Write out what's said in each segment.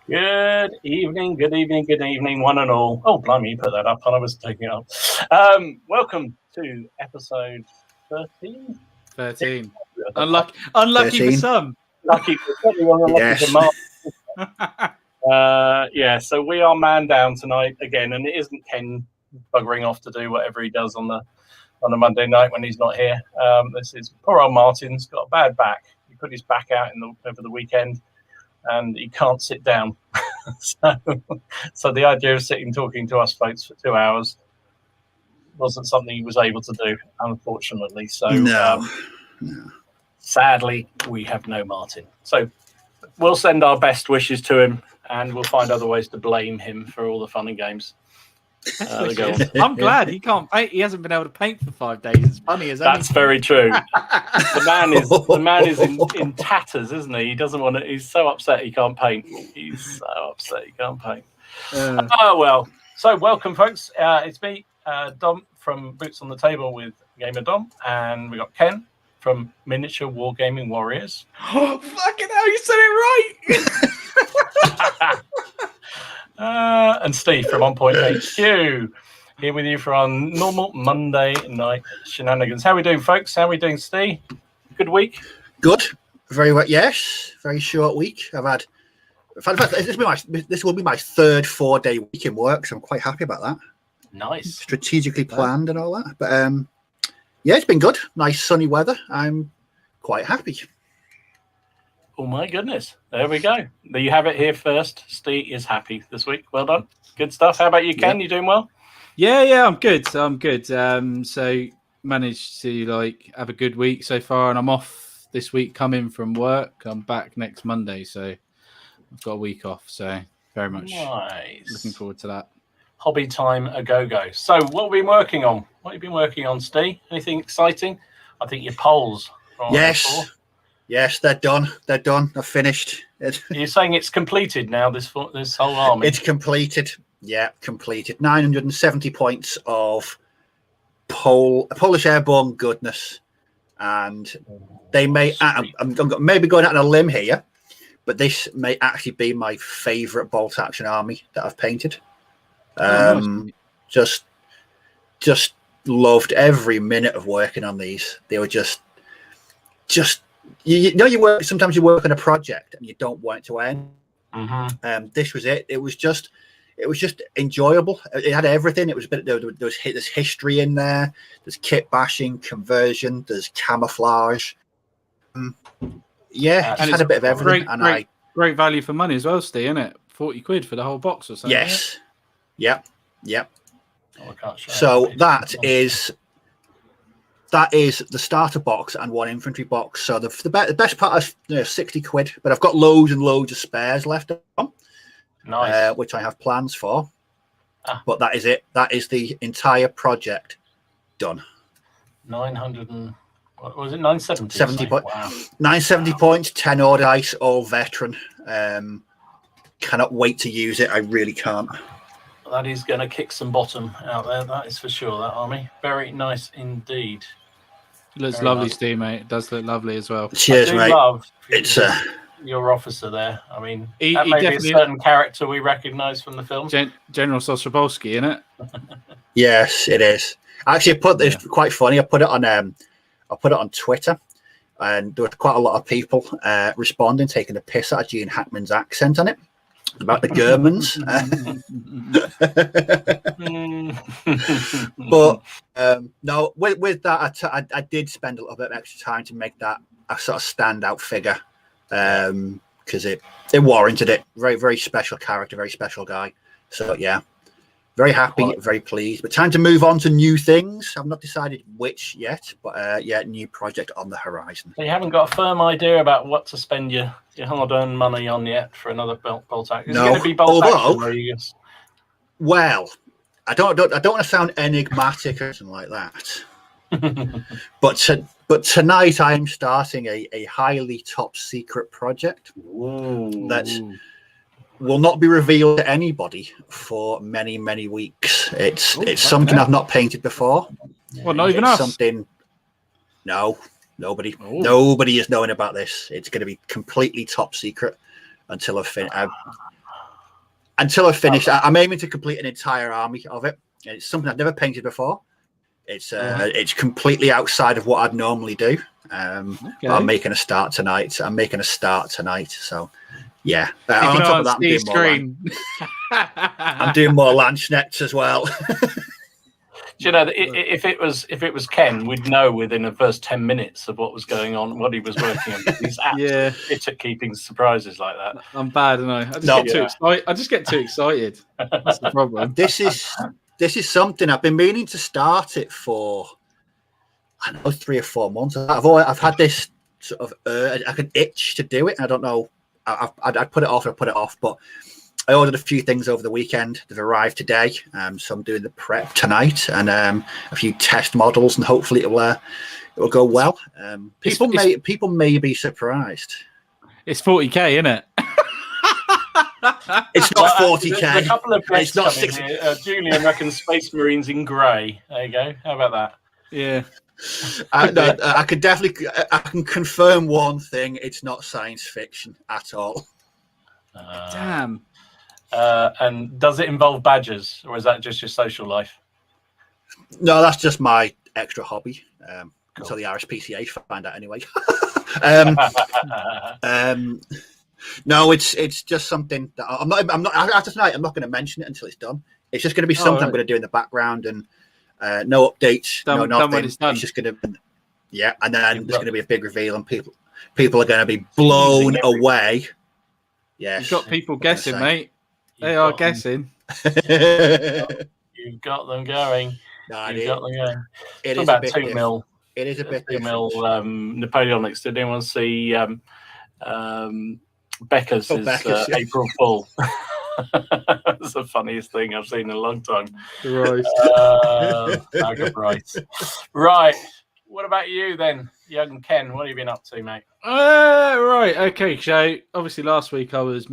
Good evening, one and all. Oh, blimey, you put that up and I was taking it up. Welcome to episode 13. 13. Unlucky 13. For some. Lucky for everyone, unlucky for Mark. So we are man down tonight again, and it isn't Ken buggering off to do whatever he does on a Monday night when he's not here. This is poor old Martin's got a bad back. He put his back out over the weekend, and he can't sit down. so the idea of sitting talking to us folks for 2 hours wasn't something he was able to do, unfortunately. So no. Sadly, we have no Martin. So we'll send our best wishes to him, and we'll find other ways to blame him for all the fun and games. I'm glad he can't paint. He hasn't been able to paint for 5 days. It's funny as that's very true. The man is in tatters, isn't he? He doesn't want to. He's so upset he can't paint. He's so upset he can't paint. Oh well. So welcome, folks. It's me, Dom from Boots on the Table with Gamer Dom, and we got Ken from Miniature Wargaming Warriors. Oh fucking hell! You said it right. And Steve from On Point HQ here with you for our normal Monday night shenanigans. How are we doing, folks? How are we doing, Steve? Good week? Good. Very well. Yes. Very short week. This will be my third 4-day week in work, so I'm quite happy about that. Nice. Strategically planned and all that. But yeah, it's been good. Nice sunny weather. I'm quite happy. Oh my goodness. There we go. There you have it here first. Steve is happy this week. Well done. Good stuff. How about you, Ken? You doing well? Yeah, I'm good. So managed to have a good week so far, and I'm off this week coming from work. I'm back next Monday, so I've got a week off. So very much looking forward to that. Hobby time a go. So what have you been working on? What have you been working on, Steve? Anything exciting? I think your polls. Yes, they're done. I've finished. You're saying it's completed now, this whole army? It's completed. Yeah, completed. 970 points of Polish Airborne goodness. And they may... I'm maybe going out on a limb here, but this may actually be my favourite bolt-action army that I've painted. Just loved every minute of working on these. They were just... You work. Sometimes you work on a project and you don't want it to end. Mm-hmm. This was it. It was just enjoyable. It had everything. It was there's history in there. There's kit bashing, conversion. There's camouflage. Yeah, it had a bit of everything. Great value for money as well, Steve, isn't it? 40 quid for the whole box or something. Yes. Yep. Oh, I can't show so that is the starter box and one infantry box. So the best part is 60 quid, but I've got loads and loads of spares left on, which I have plans for. But that is it. That is the entire project done. 900 and what was it? 970. 70 points. Wow. 970 points. 10 odd ice, all veteran. Cannot wait to use it. I really can't. That is going to kick some bottom out there. That is for sure. That army, very nice indeed. It looks lovely, nice. Steve, mate. It does look lovely as well. Cheers, mate. It's your officer there. I mean, that may be a certain character we recognise from the film. General Sostrobolski, isn't it? Yes, it is. Actually, I put this quite funny. I put it on Twitter, and there were quite a lot of people responding, taking a piss out of Gene Hackman's accent on it. About the Germans. But no, with that, I did spend a little bit of extra time to make that a sort of standout figure because it warranted it. Very, very special character, very special guy. So yeah, very happy, very pleased. But time to move on to new things. I've not decided which yet, but new project on the horizon. So you haven't got a firm idea about what to spend your hard-earned money on yet for another bolt action? Is it going to be bolt action? Well, I don't want to sound enigmatic or something like that. but tonight I am starting a highly top secret project that will not be revealed to anybody for many, many weeks. It's something I've not painted before. Well, not even us. Something. No, nobody. Nobody is knowing about this. It's going to be completely top secret until I've finished. until I finish, I'm aiming to complete an entire army of it. It's something I've never painted before. It's completely outside of what I'd normally do. But I'm making a start tonight. So, yeah. On top of that, I'm doing more Landsknechts as well. Do you know that if it was Ken, we'd know within the first 10 minutes of what was going on, what he was working on. He's absolutely fit at keeping surprises like that. I'm bad, and I just get too excited. That's the problem. This is something I've been meaning to start it for, I know, 3 or 4 months. I've had this sort of like an itch to do it. I don't know. I'd put it off, but I ordered a few things over the weekend. They've arrived today, so I'm doing the prep tonight and a few test models, and hopefully it will go well. People may be surprised. It's 40k, isn't it? It's not 40k. There's a couple of it's not 60. Julian reckons Space Marines in grey. There you go. How about that? Yeah. I can confirm one thing: it's not science fiction at all. Damn. And does it involve badgers, or is that just your social life? No, that's just my extra hobby. Until the RSPCA find out anyway. No, it's just something that I'm not after tonight. I'm not going to mention it until it's done. It's just going to be something I'm going to do in the background, and no updates, no nothing. It's just going to, and then there's going to be a big reveal, and people are going to be blown away. Yes, you've got people guessing, mate. They are guessing. You've got them going. You've got them going. It is about 2 mil. It is a bit 2 mil Napoleonics. Did anyone see Becca's April Fool? It's the funniest thing I've seen in a long time. Right. Right. What about you then, young Ken? What have you been up to, mate? Right. Okay. So obviously last week I was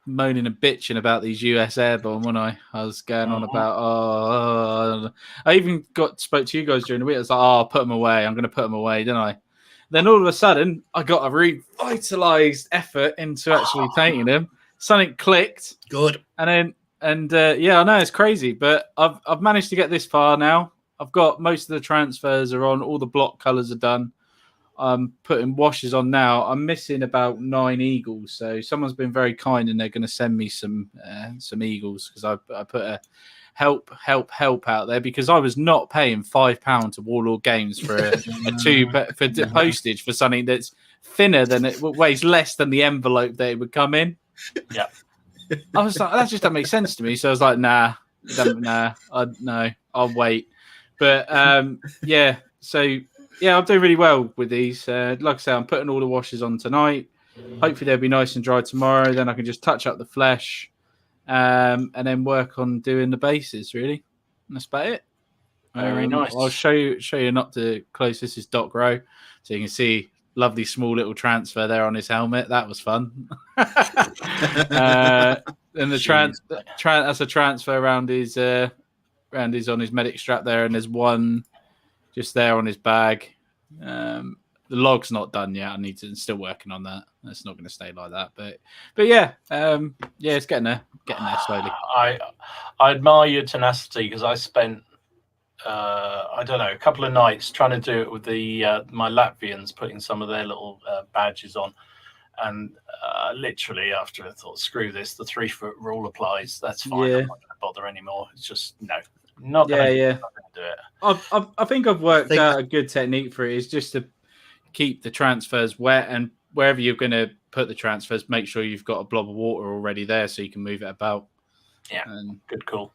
moaning and bitching about these US Airborne, wasn't I? I was going on about, I even spoke to you guys during the week. I was like, I'll put them away. I'm going to put them away, didn't I? Then all of a sudden, I got a revitalized effort into actually painting them. Something clicked. Good. And I know it's crazy, but I've managed to get this far now. I've got most of the transfers are on. All the block colors are done. I'm putting washes on now. I'm missing about 9 eagles. So someone's been very kind, and they're going to send me some eagles, because I put a help out there, because I was not paying £5 to Warlord Games for for postage for something that's thinner than it weighs less than the envelope that it would come in. Yeah, I was like, that just doesn't make sense to me. So I was like, I'll wait. But I'm doing really well with these. Like I say, I'm putting all the washes on tonight. Hopefully they'll be nice and dry tomorrow. Then I can just touch up the flesh. And then work on doing the bases, really. And that's about it. Very nice. I'll show you not too close. This is Doc Rowe, so you can see lovely small little transfer there on his helmet. That was fun. And that's a transfer around his on his medic strap there, and there's one just there on his bag. The log's not done yet. I'm still working on that. It's not going to stay like that, but it's getting there slowly. I admire your tenacity, because I spent a couple of nights trying to do it with my Latvians, putting some of their little badges on, and literally after I thought, screw this, the 3-foot rule applies. That's fine. I'm not going to bother anymore. It's just not going to do it. I think I've worked out a good technique for it. Is just to keep the transfers wet, and wherever you're going to put the transfers, make sure you've got a blob of water already there so you can move it about. Yeah, good call.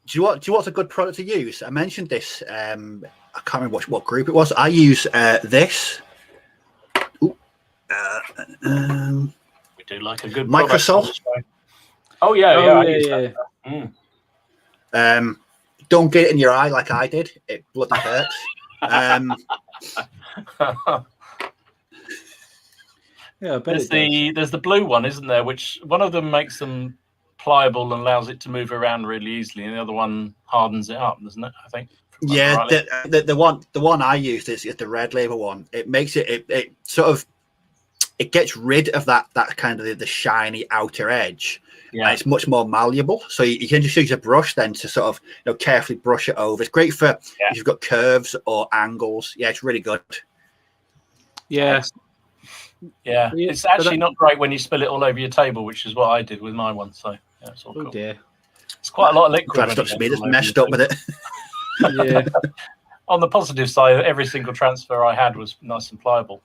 Do you want a good product to use? I mentioned this. I can't remember what group it was. I use this. We do like a good Microsoft. Oh yeah. Don't get it in your eye like I did. It bloody hurts. There's the blue one, isn't there? Which one of them makes them pliable and allows it to move around really easily, and the other one hardens it up, doesn't it? I think. Yeah, the one I used is the red label one. It makes it sort of it gets rid of that kind of the shiny outer edge. Yeah, and it's much more malleable. So you can just use a brush then to sort of carefully brush it over. It's great for if you've got curves or angles. Yeah, it's really good. Yeah. Yeah, it's actually not great when you spill it all over your table, which is what I did with my one. So yeah, it's all cool. Dear. It's quite a lot of liquid. Glad it's not me that's messed up with it. Yeah. On the positive side, every single transfer I had was nice and pliable.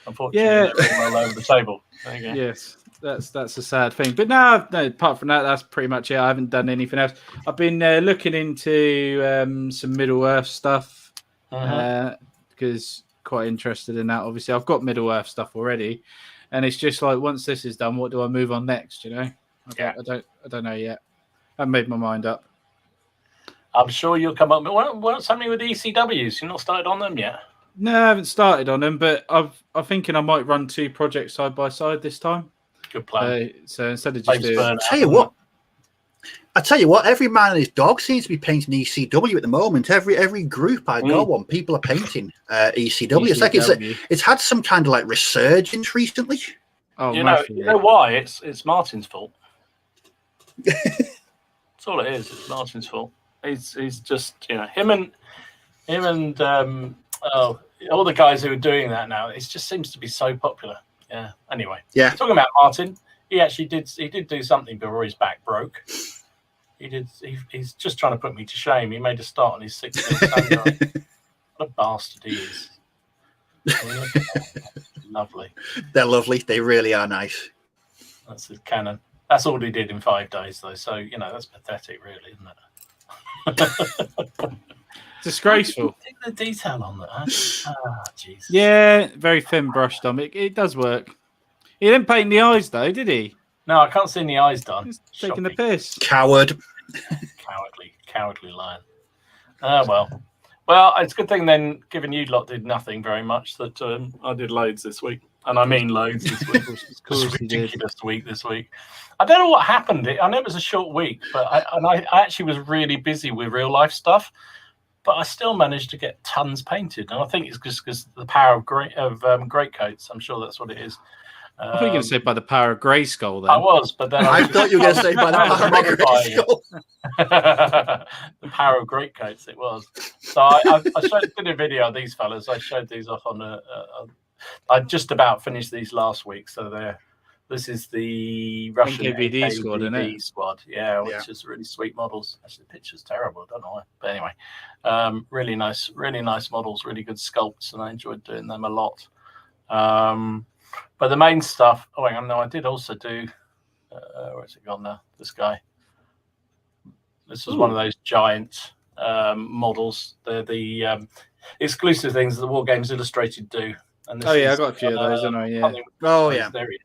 Unfortunately, it's all over the table. There you go. Yes, that's a sad thing. But no, apart from that, that's pretty much it. I haven't done anything else. I've been looking into some Middle Earth stuff because quite interested in that. Obviously, I've got Middle Earth stuff already, and it's just like once this is done, what do I move on next? I don't know yet. I haven't made my mind up. I'm sure you'll come up. What's happening with the ECWs? You've not started on them yet? No, I haven't started on them, but I'm thinking I might run 2 projects side by side this time. Good plan. So instead of just doing... I tell you what, every man and his dog seems to be painting ECW at the moment. Every group I go on, people are painting ECW. It's like it's had some kind of like resurgence recently. Oh, you know why? It's Martin's fault. That's all it is. It's Martin's fault. He's just him and all the guys who are doing that now. It just seems to be so popular. Yeah. Anyway. Yeah. Talking about Martin, he actually did do something before his back broke. He's just trying to put me to shame. He made a start on his 16th samurai. What a bastard he is. Lovely. They're lovely. They really are nice. That's his cannon. That's all he did in 5 days, though. So that's pathetic, really, isn't it? Disgraceful. Take the detail on that. Jeez. Yeah, very thin brushed on it. It does work. He didn't paint the eyes, though, did he? No, I can't see any eyes done. He's taking the piss. Coward. Cowardly lion. Well, it's a good thing then, given you lot did nothing very much, that I did loads this week. And I mean loads this week. It was a ridiculous week this week. I don't know what happened. I know it was a short week, but I actually was really busy with real life stuff. But I still managed to get tons painted. And I think it's just because the power of greatcoats. I'm sure that's what it is. I thought you were going to say by the power of Grayskull then. I was, but then I thought you were going to say by the power of Grayskull. The power of greatcoats, it was. So I did a video of these fellas. I showed these off on I just about finished these last week. So this is the Russian NKVD squad, isn't it? Squad, which is really sweet models. Actually, the picture's terrible. I don't know why. But anyway, really nice models, really good sculpts, and I enjoyed doing them a lot. But the main stuff. Oh, hang on. No, I did also do. Where's it gone now? This guy. This was one of those giant models. The exclusive things that the War Games Illustrated do. And this I got a few of those, didn't I? Yeah. Oh, yeah. There he is.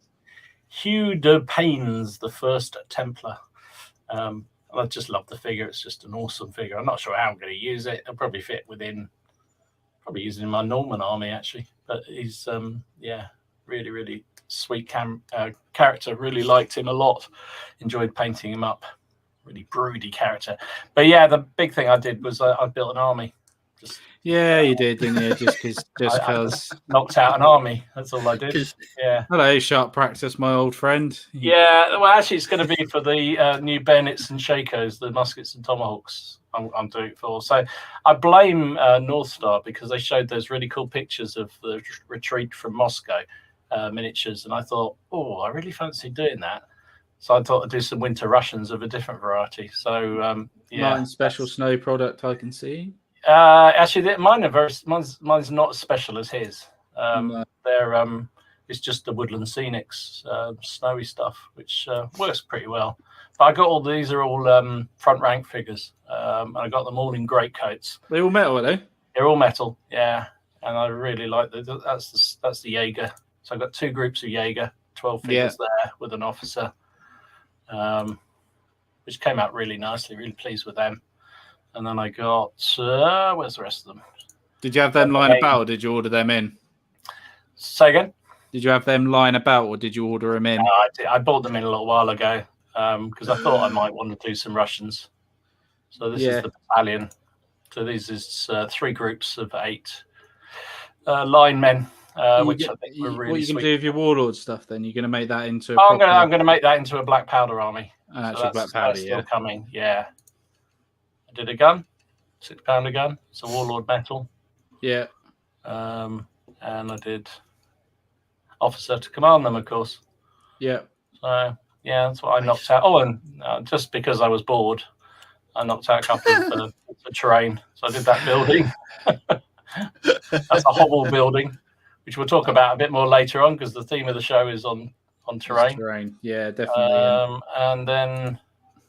Hugh de Paynes, the First Templar. I just love the figure. It's just an awesome figure. I'm not sure how I'm going to use it. It'll probably fit within. Probably using my Norman army actually. But he's really, really sweet character. Really liked him a lot. Enjoyed painting him up. Really broody character. But yeah, the big thing I did was I built an army. You did, didn't you? Just because knocked out an army. That's all I did. Yeah. Hello, Sharp Practice, my old friend. Yeah. Well, actually, it's going to be for the new bayonets and shakos, the muskets and tomahawks. I'm doing it for. So I blame North Star because they showed those really cool pictures of the retreat from Moscow miniatures, and I thought, I really fancy doing that. So I thought I'd do some winter Russians of a different variety. So Martin's special snow product, I can see. Actually, mine's not as special as his. They're it's just the Woodland Scenics snowy stuff, which works pretty well. But I got all these are all front rank figures. I got them all in great coats. They're all metal, are they? They're all metal, yeah. And I really like that's the Jaeger. So I got 2 groups of Jaeger, 12 figures there with an officer, which came out really nicely. Really pleased with them. And then I got where's the rest of them? Did you have them lying about, or did you order them in? Say again? Did you have them lying about, or did you order them in? I bought them in a little while ago because I thought I might want to do some Russians. So this is the battalion. So this is 3 groups of 8 linemen which I think were really what you can sweet. do with your warlord stuff, then you're going to make that into a I'm going to make that into a black powder army. Actual black powder, that's still coming. Yeah, I did a gun, 6 pounder gun. It's a warlord metal. Yeah. And I did officer to command them, of course. Yeah. So yeah, that's what I knocked out. Oh, and just because I was bored, I knocked out a couple of the terrain. So I did that building. That's a hovel building, which we'll talk about a bit more later on because the theme of the show is on terrain. Terrain, yeah, definitely. And then,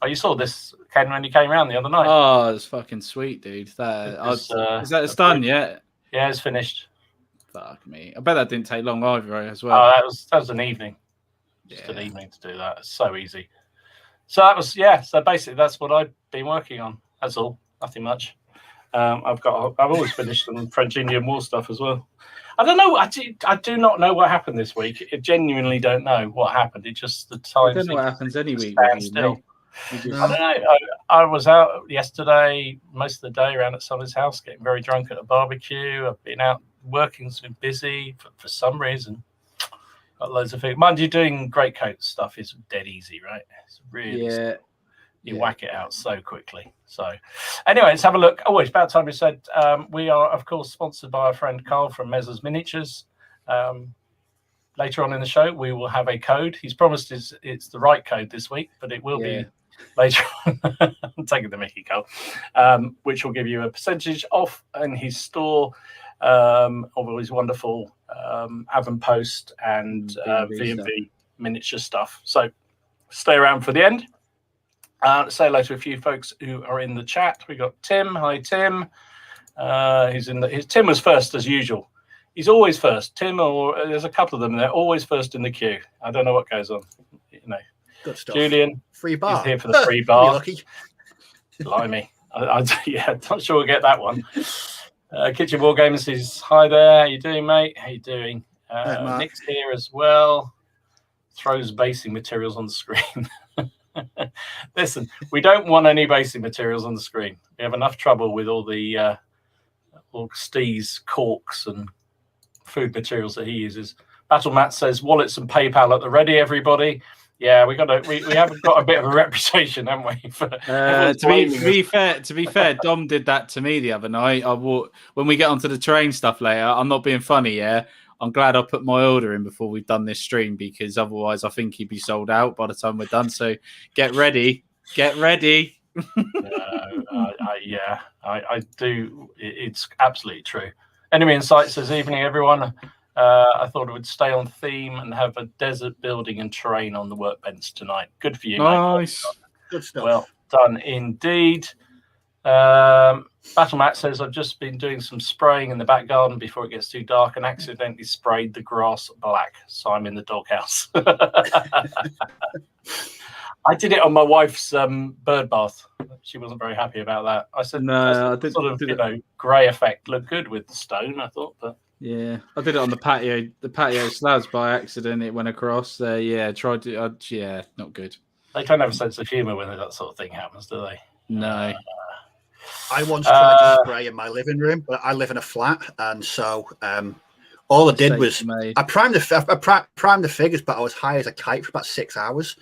you saw this, Ken, when you came around the other night. Oh, it's fucking sweet, dude. Is that done yet? Yeah, it's finished. Fuck me. I bet that didn't take long either as well. Oh, that was an evening. Just an evening to do that. It's so easy. So that was So basically, that's what I've been working on. That's all. Nothing much. I've always finished some French-Indian War stuff as well. I don't know. I do not know what happened this week. I genuinely don't know what happened. It just the time. I don't know what happens any week. Still. I don't know. I was out yesterday most of the day around at someone's house getting very drunk at a barbecue. I've been out working, it's been busy for some reason. Got loads of things. Mind you, doing greatcoat stuff is dead easy, right? It's really you whack it out so quickly. So anyway, let's have a look. Oh, it's about time we said we are, of course, sponsored by our friend Carl from Mezzers Miniatures. Later on in the show, we will have a code. He's promised it's the right code this week, but it will be later on. I'm taking the mickey, Carl, which will give you a percentage off in his store of all his wonderful avant-post and V&V miniature stuff. So stay around for the end. Say hello to a few folks who are in the chat. We got Tim. Hi, Tim. Tim was first as usual. He's always first. Tim, or there's a couple of them. They're always first in the queue. I don't know what goes on. Good stuff. Julian, free bar. He's here for the free bar. Lucky. Blimey. Not sure we'll get that one. Kitchen War Gamer says, hi there. How you doing, mate? How you doing? Nick's here as well. Throws basing materials on the screen. Listen, we don't want any basing materials on the screen. We have enough trouble with all the Steve's corks and food materials that he uses. Battle Matt says wallets and PayPal at the ready, everybody. Yeah, we haven't got a bit of a reputation, haven't we? To be fair, Dom did that to me the other night. When we get onto the terrain stuff later, I'm not being funny, yeah. I'm glad I put my order in before we've done this stream because otherwise I think he'd be sold out by the time we're done. So get ready. I do. It's absolutely true. Enemy Insight says, evening, everyone. I thought it would stay on theme and have a desert building and terrain on the workbench tonight. Good for you, nice. Mate. Good stuff. Well done indeed. Battle Matt says, I've just been doing some spraying in the back garden before it gets too dark and accidentally sprayed the grass black. So I'm in the doghouse. I did it on my wife's bird bath. She wasn't very happy about that. I said, no, I did sort of, grey effect looked good with the stone, I thought, but yeah, I did it on the patio slabs by accident. It went across there. Tried to. Not good. They don't have a sense of humour when that sort of thing happens, do they? No. I once tried to spray in my living room, but I live in a flat, and so all I did was I primed the figures, but I was high as a kite for about 6 hours.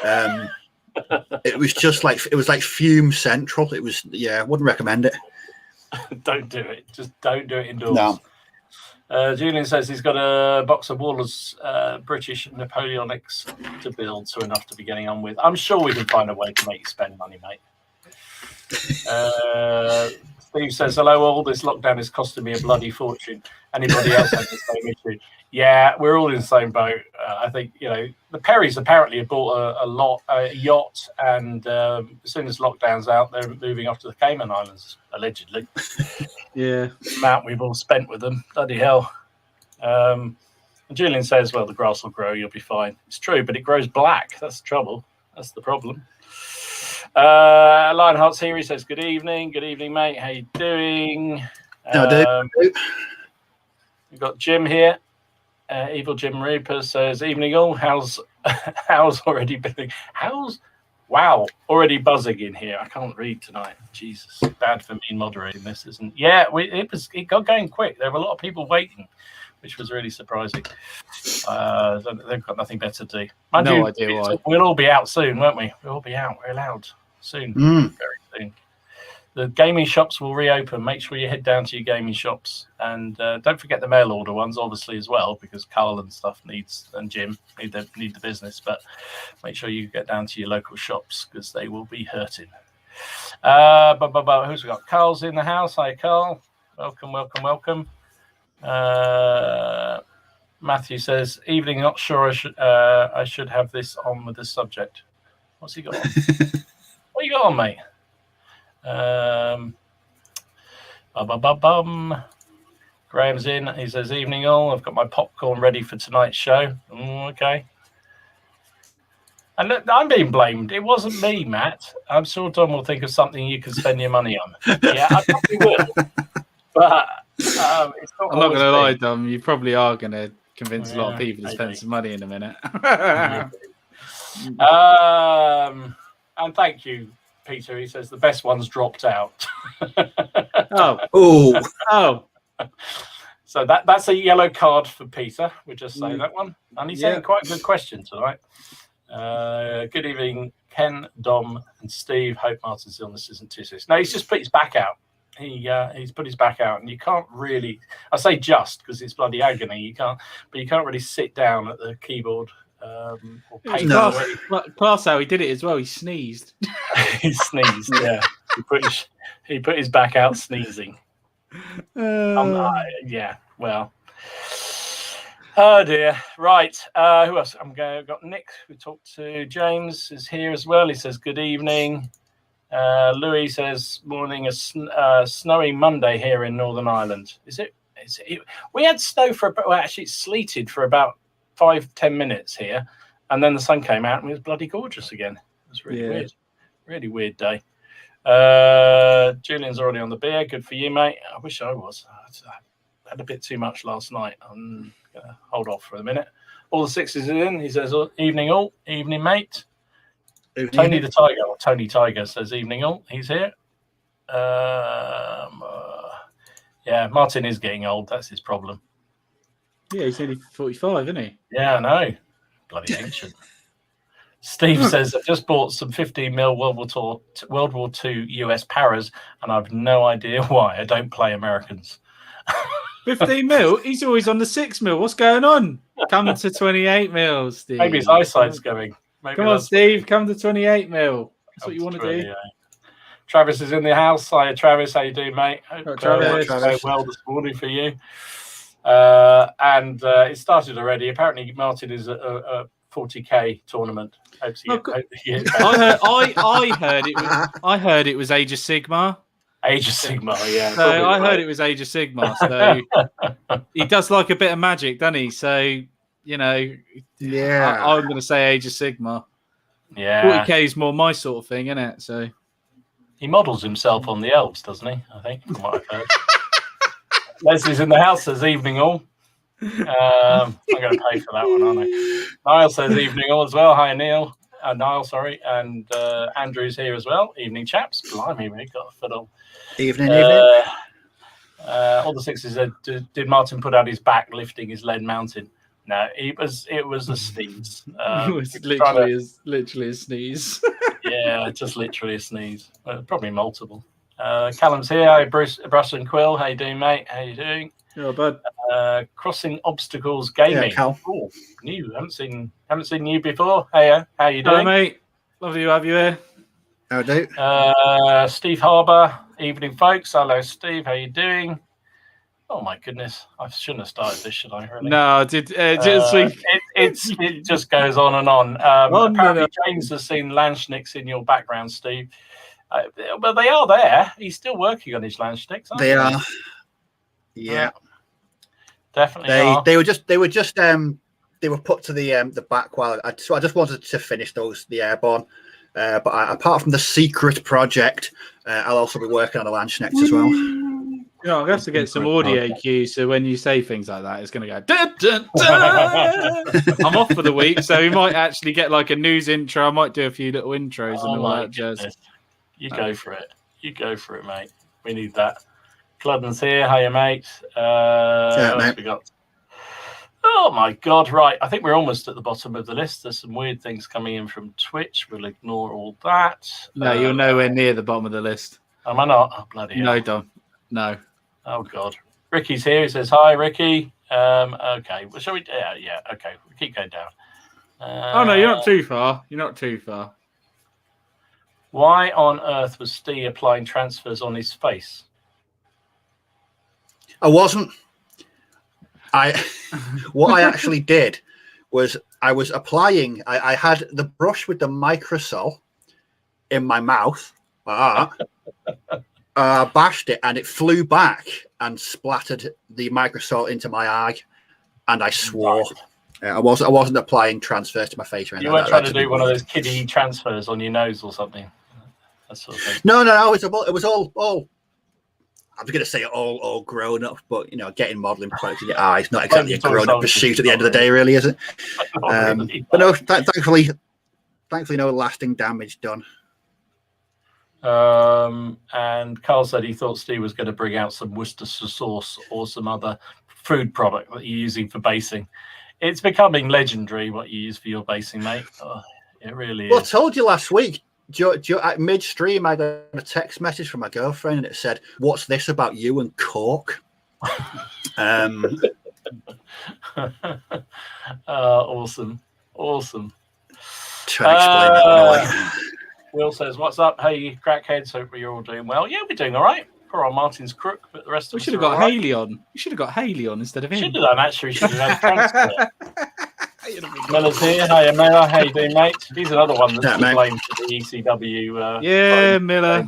It was just like fume central. It was wouldn't recommend it. Don't do it. Just don't do it indoors. No. Julian says he's got a box of Waller's British Napoleonics to build, so enough to be getting on with. I'm sure we can find a way to make you spend money, mate. Steve says, hello all, this lockdown is costing me a bloody fortune. Anybody else has the same issue? Yeah, we're all in the same boat. I think, the Perrys apparently have bought a yacht, and as soon as lockdown's out, they're moving off to the Cayman Islands, allegedly. Yeah. The amount we've all spent with them. Bloody hell. And Julian says, well, the grass will grow, you'll be fine. It's true, but it grows black. That's the trouble. That's the problem. Lionheart's here. He says, good evening, mate. How you doing? We've got Jim here. Evil Jim Reaper says, evening all. How's already buzzing? Already buzzing in here. I can't read tonight. Jesus, bad for me moderating this, isn't it? Yeah, it got going quick. There were a lot of people waiting which was really surprising. They've got nothing better to do. Mind No you, idea why. We'll all be out soon, won't we? We'll all be out. We're allowed soon, very soon. The gaming shops will reopen. Make sure you head down to your gaming shops, and don't forget the mail order ones, obviously, as well, because Carl and stuff and Jim need the business. But make sure you get down to your local shops because they will be hurting. Who's we got? Carl's in the house. Hi, Carl. Welcome. Matthew says, "Evening. Not sure I should have this on with this subject." What's he got on? What you got on, mate? Graham's in. He says, "Evening all. I've got my popcorn ready for tonight's show." Okay. And look, I'm being blamed. It wasn't me, Matt. I'm sure Tom will think of something you can spend your money on. Yeah, I probably will. But it's not. I'm not going to lie, Dom. You probably are going to convince a lot of people to spend some money in a minute. And thank you, Peter. He says the best one's dropped out. Oh. So that's a yellow card for Peter. We'll just say that one. And he's saying quite a good question tonight. Good evening, Ken, Dom, and Steve. Hope Martin's illness isn't too serious. No, he's just put his back out. He's put his back out, and you can't really. I say just because it's bloody agony. You can't really sit down at the keyboard. Class how he did it as well. He sneezed. He sneezed. Yeah, he put his back out sneezing. Yeah. Well. Oh dear. Right. Who else? I've got Nick. We talked to. James is here as well. He says good evening. Louis says morning. A snowy Monday here in Northern Ireland. Is it? We had snow actually it sleeted for about 5-10 minutes here, and then the sun came out and it was bloody gorgeous again. It was really weird. Really weird day. Julian's already on the beer. Good for you, mate. I wish I was. I had a bit too much last night. I'm gonna hold off for a minute. All the sixes are in. He says, "Evening all, evening mate." Tony the Tiger, or Tony Tiger says, "Evening all." He's here. Yeah, Martin is getting old. That's his problem. Yeah, he's only 45, isn't he? Yeah, I know. Bloody ancient. Steve says, "I've just bought some 15mm World War II US Paras, and I've no idea why. I don't play Americans." 15mm? He's always on the 6mm. What's going on? Come to 28mm, Steve. Maybe his eyesight's going. Come on, Steve. Come to 28mm. That's what you want to do. Travis is in the house. Hi, Travis. How you doing, mate? Travis. Well this morning for you. And it started already. Apparently, Martin is a 40k tournament. I heard it was Age of Sigmar. Age of Sigmar, yeah. So I heard it was Age of Sigmar. So he does like a bit of magic, doesn't he? So I'm going to say Age of Sigmar. Yeah, 40k is more my sort of thing, isn't it? So he models himself on the elves, doesn't he? I think from what I've heard. Leslie's in the house. Says evening all. I'm going to pay for that one, aren't I? Niall says evening all as well. Hi, Neil. Niall, sorry. And Andrew's here as well. Evening, chaps. Blimey, we got a fiddle. Evening. All the sixes said, did Martin put out his back lifting his lead mountain? No, it was a sneeze. It was literally a sneeze. Yeah, just literally a sneeze. Probably multiple. Callum's here. Hi, Bruce and Quill. How you doing, mate? How you doing? Yeah, bud. Crossing Obstacles Gaming. Yeah, Cal. Ooh, new. Haven't seen you before. Hey, how you doing? Hello, mate. Lovely to have you here. How do? Steve Harbour. Evening, folks. Hello, Steve. How you doing? Oh my goodness! I shouldn't have started this, should I? Really? No, I did. It just goes on and on. Apparently, James has seen Landschnicks in your background, Steve. Well, they are there. He's still working on his Landschnicks. They are. Yeah, definitely. They were put to the back while I just wanted to finish the Airborne. But apart from the secret project, I'll also be working on the Landschnicks as well. Yeah, I'll have to get some audio cues so when you say things like that, it's going to go. Dun, dun, dun. I'm off for the week, so we might actually get like a news intro. I might do a few little intros and all that jazz. You go for it. You go for it, mate. We need that. Cludden's here. Hiya, mate. Mate. We got Oh my God! Right, I think we're almost at the bottom of the list. There's some weird things coming in from Twitch. We'll ignore all that. No, you're nowhere near the bottom of the list. Am I not? Oh, bloody hell. No, Dom. No. Oh God. Ricky's here. He says hi, Ricky. Okay. Well, shall we? Yeah. Okay. We'll keep going down. Oh no, you're not too far. You're not too far. Why on earth was Steve applying transfers on his face? I wasn't. What I actually did was I was applying. I had the brush with the microsol in my mouth. Bashed it, and it flew back and splattered the microsol into my eye, and I swore. I wasn't applying transfers to my face or anything. You weren't trying to do one of those kiddie transfers on your nose or something. That sort of thing. No. It was all. I was going to say all grown up, but getting modelling products in your eyes, not exactly a grown up pursuit at the end of the day, really, is it? Really. But no, thankfully, no lasting damage done. And Carl said he thought Steve was going to bring out some Worcestershire sauce or some other food product that you're using for basing. It's becoming legendary what you use for your basing, mate. Oh, it really is. Well, I told you last week. At midstream, I got a text message from my girlfriend, and it said, "What's this about you and Cork?" Awesome. Trying to explain that. Will says, "What's up? Hey, crackheads. Hope you're all doing well. Yeah, we're doing all right. Poor old Martin's crook, but the rest of us should have got Haley on. You should have got Haley on instead of him. Should have done, actually. Should have had a transfer." Miller's here. Hiya, Miller. How you doing, mate? He's another one that's to blame for the ECW. Yeah, Miller.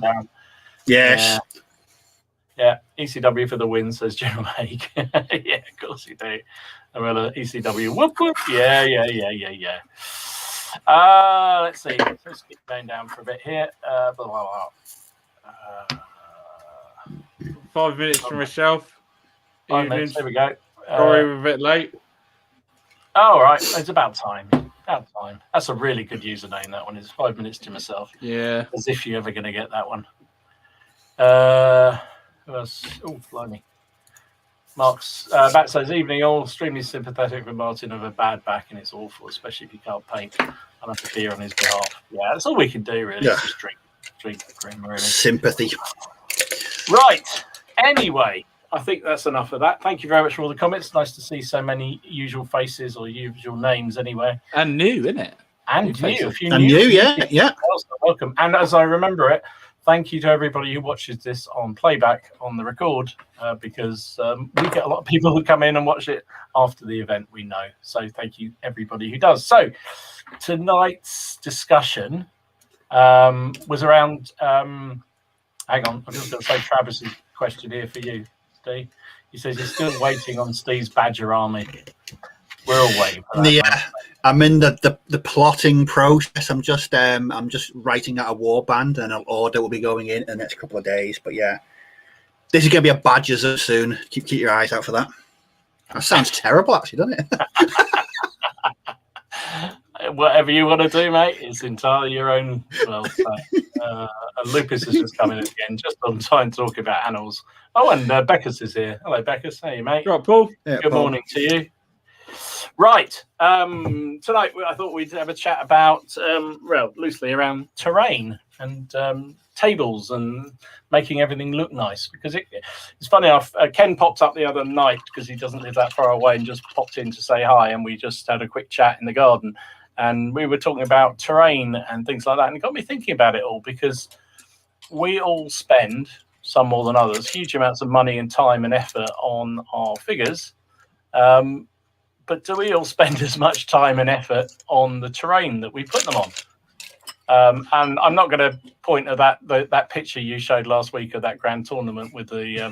Yes. Yeah, ECW for the win, says General Haig. Yeah, of course you do. Miller, ECW. Whoop, whoop. Yeah. Let's see. Let's keep going down for a bit here. 5 minutes from myself. 5 minutes. There we go. Sorry, we're a bit late. Oh, right. It's about time. That's a really good username, that one. It's 5 minutes to myself. Yeah. As if you're ever going to get that one. Who else? Oh, blimey. Mark's back says, "Evening all. Extremely sympathetic for Martin of a bad back, and it's awful, especially if you can't paint. I'll have to beer on his behalf." Yeah, that's all we can do, really. Yeah. Just drink the cream, really. Sympathy. Right. Anyway, I think that's enough of that. Thank you very much for all the comments. Nice to see so many usual faces or usual names anyway. And new, isn't it? And new. A few and new, yeah. Welcome. And as I remember it, thank you to everybody who watches this on playback, on the record, because we get a lot of people who come in and watch it after the event, we know. So thank you, everybody who does. So tonight's discussion was around, hang on, I'm just going to say Travis's question here for you, Steve. He says he's still waiting on Steve's Badger Army. We're all waiting for that. Yeah. I'm in the plotting process. I'm just writing out a war band, and an order will be going in the next couple of days. But yeah, this is going to be a Badgers soon. Keep your eyes out for that. That sounds terrible, actually, doesn't it? Whatever you want to do, mate, it's entirely your own. Well, Lupus has just come in again, just on time to talk about animals. Oh, and Beckus is here. Hello, Beckus. Hey, mate. Right, Paul. Yeah, Good morning to you. Right. Tonight, I thought we'd have a chat about, loosely around terrain and tables and making everything look nice. Because it's funny enough, Ken popped up the other night because he doesn't live that far away and just popped in to say hi. And we just had a quick chat in the garden. And we were talking about terrain and things like that. And it got me thinking about it all because we all spend, some more than others, huge amounts of money and time and effort on our figures. But do we all spend as much time and effort on the terrain that we put them on? And I'm not going to point at that picture you showed last week of that grand tournament with the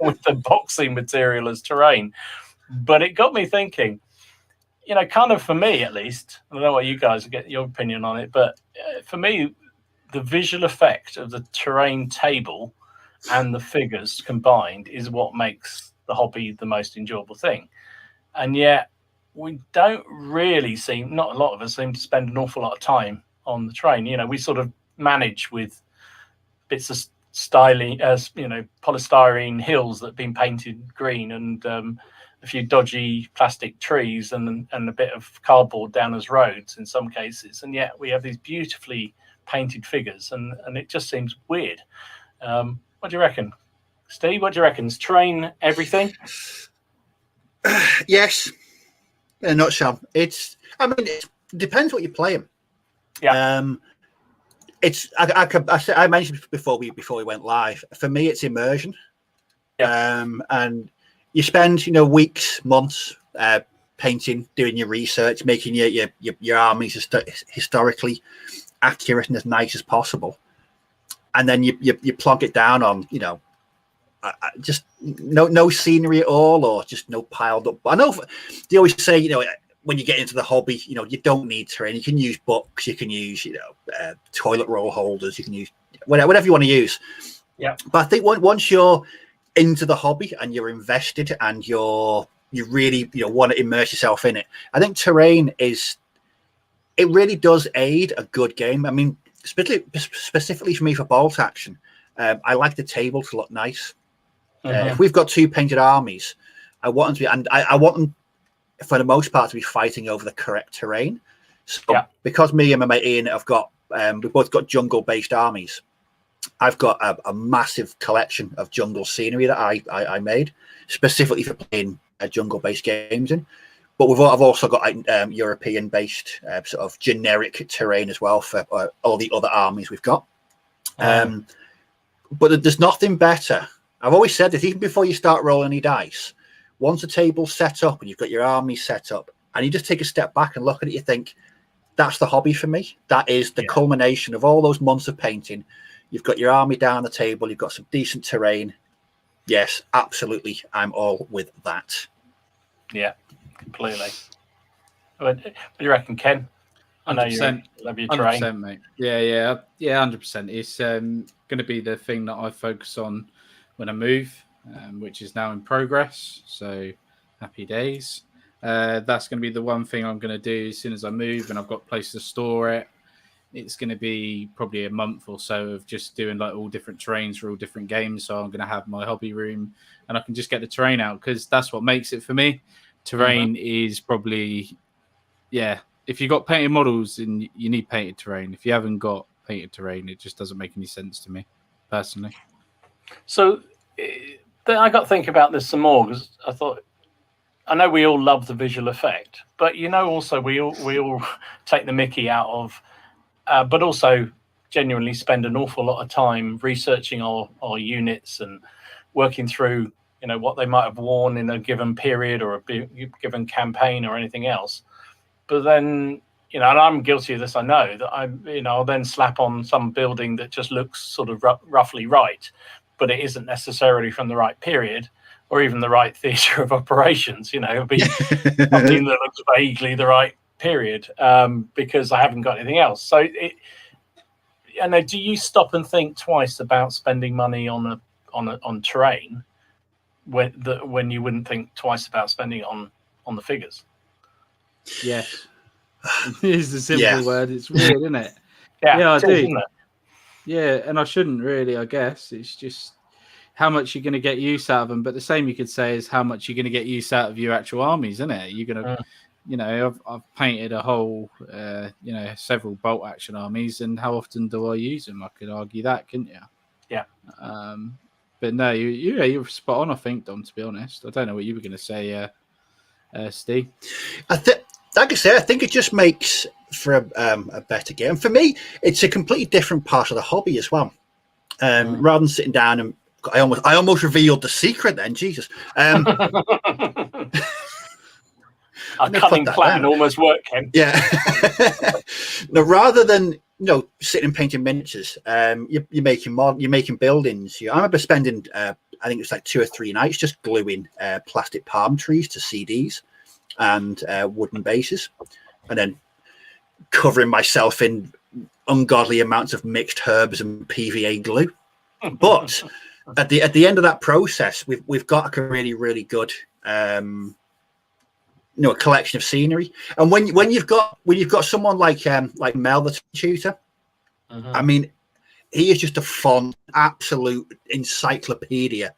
with the boxing material as terrain. But it got me thinking, kind of for me at least, I don't know what you guys get your opinion on it, but for me, the visual effect of the terrain table and the figures combined is what makes the hobby the most enjoyable thing. And yet we don't really not a lot of us seem to spend an awful lot of time on the terrain. We sort of manage with bits of styling, polystyrene hills that have been painted green and a few dodgy plastic trees and a bit of cardboard down as roads in some cases, and yet we have these beautifully painted figures, and it just seems weird. What do you reckon, Steve? What do you reckon? Is terrain everything? Yes, in a nutshell. It depends what you're playing. Yeah. I mentioned before we went live. For me, it's immersion. Yeah. And you spend weeks, months painting, doing your research, making your armies historically accurate and as nice as possible, and then you plug it down on just no scenery at all, or just no piled up. I know they always say when you get into the hobby, you don't need terrain. You can use books, you can use toilet roll holders, you can use whatever you want to use. Yeah. But I think once you're into the hobby and you're invested and you really want to immerse yourself in it, I think terrain it really does aid a good game. I mean, specifically for me for bolt action, I like the table to look nice. If we've got 2 painted armies, I want them to be, and I want them for the most part to be fighting over the correct terrain. So because me and my mate Ian have got, we've both got jungle based armies. I've got a massive collection of jungle scenery that I made specifically for playing jungle based games in. But I've also got European based sort of generic terrain as well for all the other armies we've got. But there's nothing better. I've always said this, even before you start rolling any dice, once the table's set up and you've got your army set up and you just take a step back and look at it, you think, that's the hobby for me. That is the culmination of all those months of painting. You've got your army down the table. You've got some decent terrain. Yes, absolutely. I'm all with that. Yeah, completely. What do you reckon, Ken? I know you love your terrain. 100%, mate. Yeah, 100%. It's going to be the thing that I focus on when I move, which is now in progress. So happy days. That's going to be the one thing I'm going to do as soon as I move and I've got a place to store it. It's going to be probably a month or so of just doing like all different terrains for all different games. So I'm going to have my hobby room and I can just get the terrain out because that's what makes it for me. Terrain is probably, if you've got painted models and you need painted terrain. If you haven't got painted terrain, it just doesn't make any sense to me personally. So I got to think about this some more because I know we all love the visual effect, but also we all take the mickey out of, but also genuinely spend an awful lot of time researching our units and working through, what they might have worn in a given period or a given campaign or anything else. But then, and I'm guilty of this. I know that I'll then slap on some building that just looks sort of roughly right, but it isn't necessarily from the right period or even the right theatre of operations. It'll be something that looks vaguely the right period because I haven't got anything else. So, do you stop and think twice about spending money on terrain when you wouldn't think twice about spending on the figures? Yes. It's the simple word. It's weird, isn't it? Yeah, I do. Isn't it? Yeah, and I shouldn't really, I guess. It's just how much you're going to get use out of them. But the same you could say is how much you're going to get use out of your actual armies, isn't it? You're going to, I've painted a whole, several bolt action armies, and how often do I use them? I could argue that, couldn't you? Yeah. But no, you're spot on, I think, Dom, to be honest. I don't know what you were going to say, Steve. Like I say, I think it just makes for a better game. For me, it's a completely different part of the hobby as well. Rather than sitting down and I almost revealed the secret then, Jesus. A cunning plan almost worked, Ken. Yeah. No, rather than sitting and painting miniatures, you're making buildings. I remember spending I think it was like 2 or 3 nights just gluing plastic palm trees to CDs and wooden bases, and then covering myself in ungodly amounts of mixed herbs and PVA glue. But at the end of that process, we've got a really, really good a collection of scenery. And when you've got someone like Mel the tutor, I mean, he is just a fun, absolute encyclopedia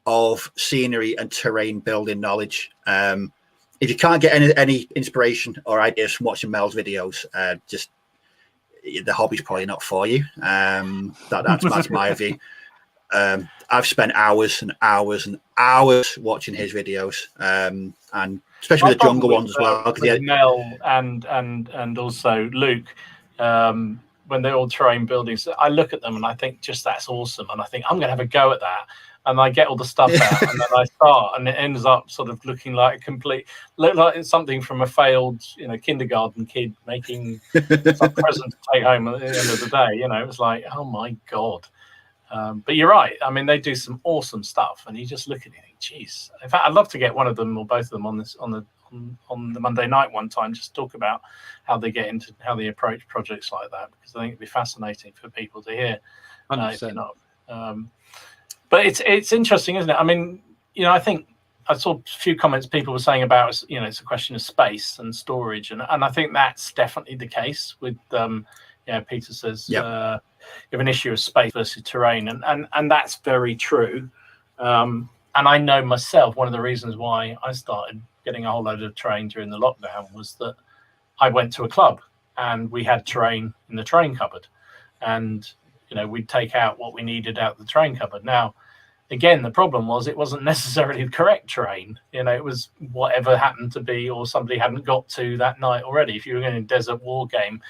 of scenery and terrain building knowledge. If you can't get any inspiration or ideas from watching Mel's videos, just the hobby's probably not for you. That's my view. I've spent hours and hours and hours watching his videos, and especially the jungle ones as well. With Mel and also Luke, when they're all terrain buildings, I look at them and I think just that's awesome, and I think I'm going to have a go at that. And I get all the stuff out, and then I start, and it ends up sort of looking like it's something from a failed, kindergarten kid making some present to take home at the end of the day. It was like, oh my god. But you're right. I mean, they do some awesome stuff, and you just look at it and think, geez. In fact, I'd love to get one of them or both of them on the Monday night one time, just talk about how they approach projects like that, because I think it'd be fascinating for people to hear. 100%. But it's interesting, isn't it? I mean, I think I saw a few comments people were saying about, it's a question of space and storage, and I think that's definitely the case with, Peter says, you have an issue of space versus terrain, and that's very true. And I know myself, one of the reasons why I started getting a whole load of terrain during the lockdown was that I went to a club and we had terrain in the terrain cupboard, and we'd take out what we needed out of the terrain cupboard. Now, again, the problem was it wasn't necessarily the correct terrain. It was whatever happened to be, or somebody hadn't got to that night already. If you were in a desert war game,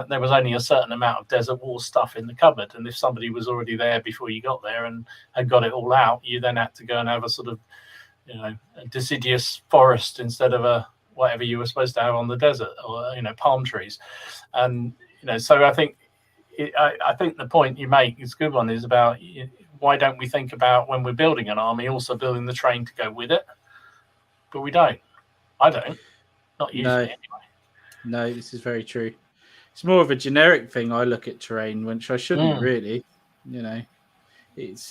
there was only a certain amount of desert war stuff in the cupboard. And if somebody was already there before you got there and had got it all out, you then had to go and have a sort of, a deciduous forest instead of whatever you were supposed to have on the desert, or, palm trees. And, so I think, I think the point you make is a good one, is about why don't we think about, when we're building an army, also building the terrain to go with it? But we don't. I don't. Not usually anyway. No, this is very true. It's more of a generic thing. I look at terrain, which I shouldn't really. It's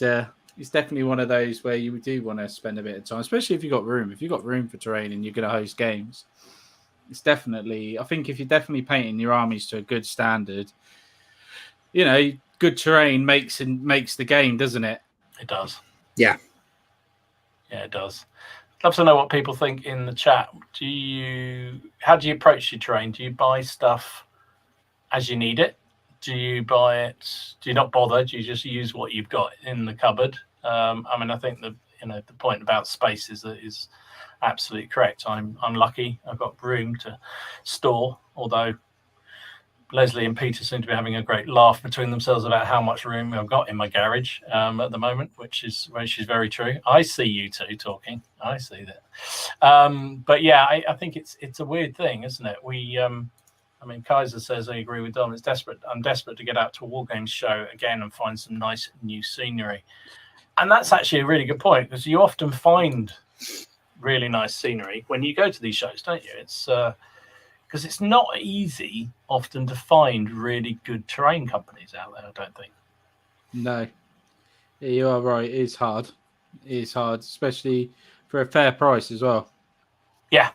definitely one of those where you do want to spend a bit of time, especially if you've got room. If you've got room for terrain and you're going to host games, it's definitely, I think if you're definitely painting your armies to a good standard, good terrain makes the game, doesn't it? It does. Yeah. Yeah, it does. Love to know what people think in the chat. How do you approach your terrain? Do you buy stuff as you need it? Do you buy it? Do you not bother? Do you just use what you've got in the cupboard? I think the point about space is absolutely correct. I'm lucky. I've got room to store, although Leslie and Peter seem to be having a great laugh between themselves about how much room I've got in my garage at the moment, which is very true. I see you two talking. I see that. But yeah, I think it's a weird thing, isn't it? Kaiser says, I agree with Dom. I'm desperate to get out to a War Games show again and find some nice new scenery. And that's actually a really good point, because you often find really nice scenery when you go to these shows, don't you? It's because it's not easy often to find really good terrain companies out there, I don't think. No, you are right. It is hard. It is hard, especially for a fair price as well. Yeah,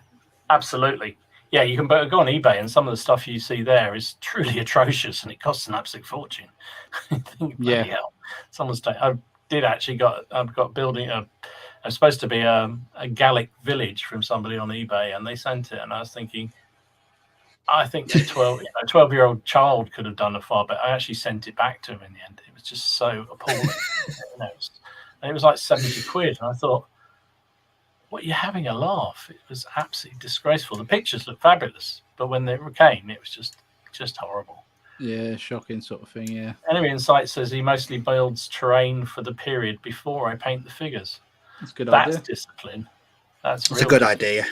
absolutely. Yeah, you can go on eBay, and some of the stuff you see there is truly atrocious, and it costs an absolute fortune. Yeah. Hell. I've got building it's supposed to be a Gallic village from somebody on eBay, and they sent it, and I was thinking, I think a 12-year-old child could have done it far better. I actually sent it back to him in the end. It was just so appalling. It was like 70 quid, and I thought, what, you're having a laugh? It was absolutely disgraceful. The pictures looked fabulous, but when they came, it was just horrible. Yeah, shocking sort of thing, yeah. Enemy Insight says he mostly builds terrain for the period before I paint the figures. That's a good idea. That's discipline. That's a good idea.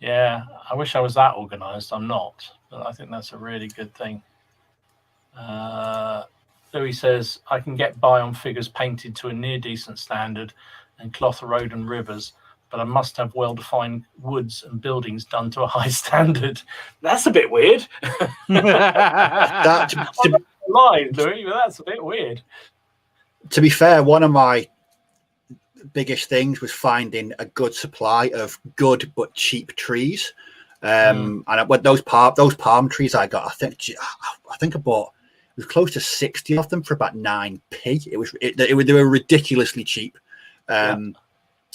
Yeah, I wish I was that organised. I'm not, but I think that's a really good thing. Louis says, I can get by on figures painted to a near decent standard and cloth road and rivers, but I must have well-defined woods and buildings done to a high standard. That's a bit weird. That's a bit weird. To be fair, one of my biggest things was finding a good supply of good but cheap trees. And with those palm trees I got, I think I bought, it was close to 60 of them for about 9p. They were ridiculously cheap. They're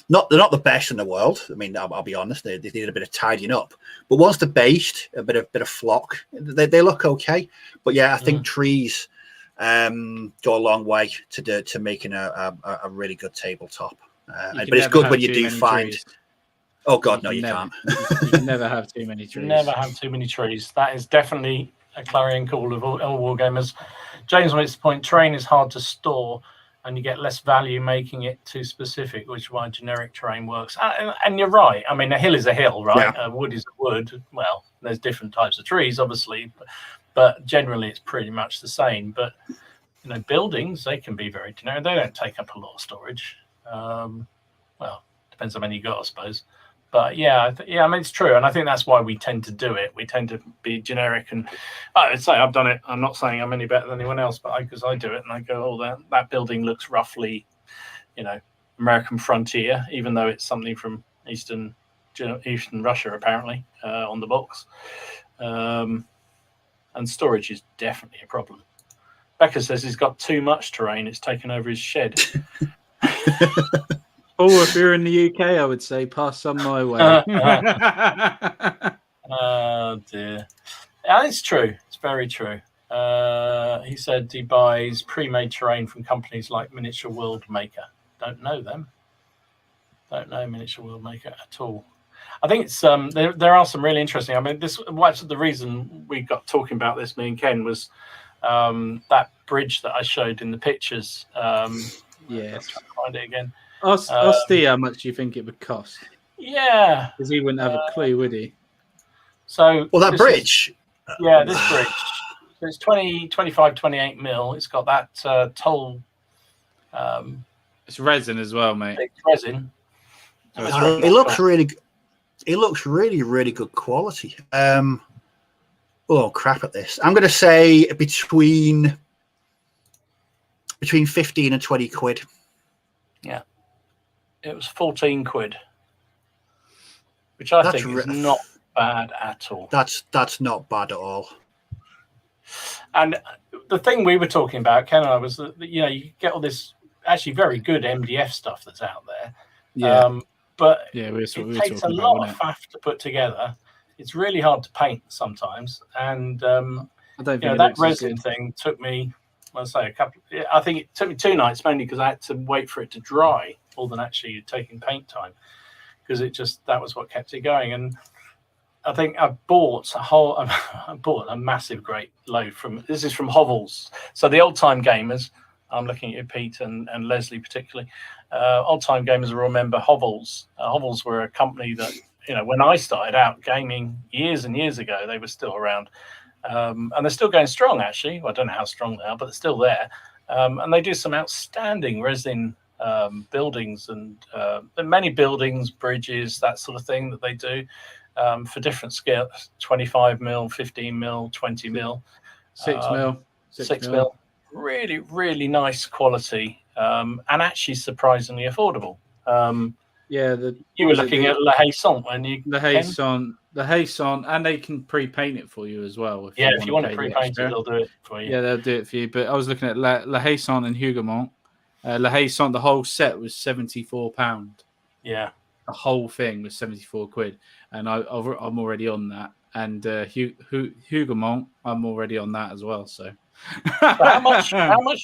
not the best in the world. I mean, I'll be honest, they need a bit of tidying up. But once they're based, a bit of flock, they look okay. But yeah, I think trees go a long way to making a really good tabletop. But it's good when you do find. Trees. Oh God, no, you can't. You can never have too many trees. Never have too many trees. That is definitely a clarion call of all wargamers. James makes the point: terrain is hard to store, and you get less value making it too specific, which is why generic terrain works. And you're right. I mean, a hill is a hill, right? Yeah. A wood is a wood. Well, there's different types of trees, obviously, but generally it's pretty much the same. But buildings, they can be very generic. They don't take up a lot of storage. Well, depends how many you got, I suppose. But I mean, it's true, and I think that's why we tend to do it. We tend to be generic, and I would say I've done it. I'm not saying I'm any better than anyone else, but because I do it, and I go, oh, that building looks roughly, American frontier, even though it's something from Eastern Russia apparently on the box. And storage is definitely a problem. Becca says he's got too much terrain; it's taken over his shed. Oh, if you're in the UK, I would say pass some my way. Oh dear. Yeah, it's true. It's very true. He said he buys pre-made terrain from companies like Miniature World Maker. Don't know them. Don't know Miniature World Maker at all. I think it's there are some really interesting. I mean, what's the reason we got talking about this, me and Ken, was that bridge that I showed in the pictures. Yes. I'm trying to find it again. Ask Steve how much you think it would cost. Yeah. Because he wouldn't have a clue, would he? So that bridge. This bridge. So it's 25, 28 mil. It's got that toll. It's resin as well, mate. It's resin. So It looks really. It looks really, really good quality. Oh crap! At this, I'm going to say between 15 and 20 quid. Yeah. It was 14 quid, which I think is not bad at all. That's not bad at all. And the thing we were talking about, Ken and I, was that you get all this actually very good MDF stuff that's out there. Yeah. But it takes a lot of faff to put together. It's really hard to paint sometimes, and I don't think that resin thing took me. I think it took me 2 nights, mainly because I had to wait for it to dry more than actually taking paint time, because that was what kept it going. And I think I bought a massive great load from Hovels. So the old time gamers, I'm looking at you, Pete and Leslie particularly. Old time gamers will remember Hovels. Hovels were a company that when I started out gaming years and years ago, they were still around. And they're still going strong, actually. Well, I don't know how strong they are, but they're still there. And they do some outstanding resin buildings and many buildings, bridges, that sort of thing that they do for different scales, 25 mil, 15 mil, 20 mil. 6 mil. 6 mil. Really, really nice quality and actually surprisingly affordable. You were looking at La Haison when you La Haison, and they can pre-paint it for you as well. If you want to pre-paint it, they'll do it for you. Yeah, they'll do it for you. But I was looking at La Haison and Hougoumont. La Haison, the whole set was £74. Yeah, the whole thing was 74 quid, and I'm already on that. And Hougoumont, I'm already on that as well. So, how much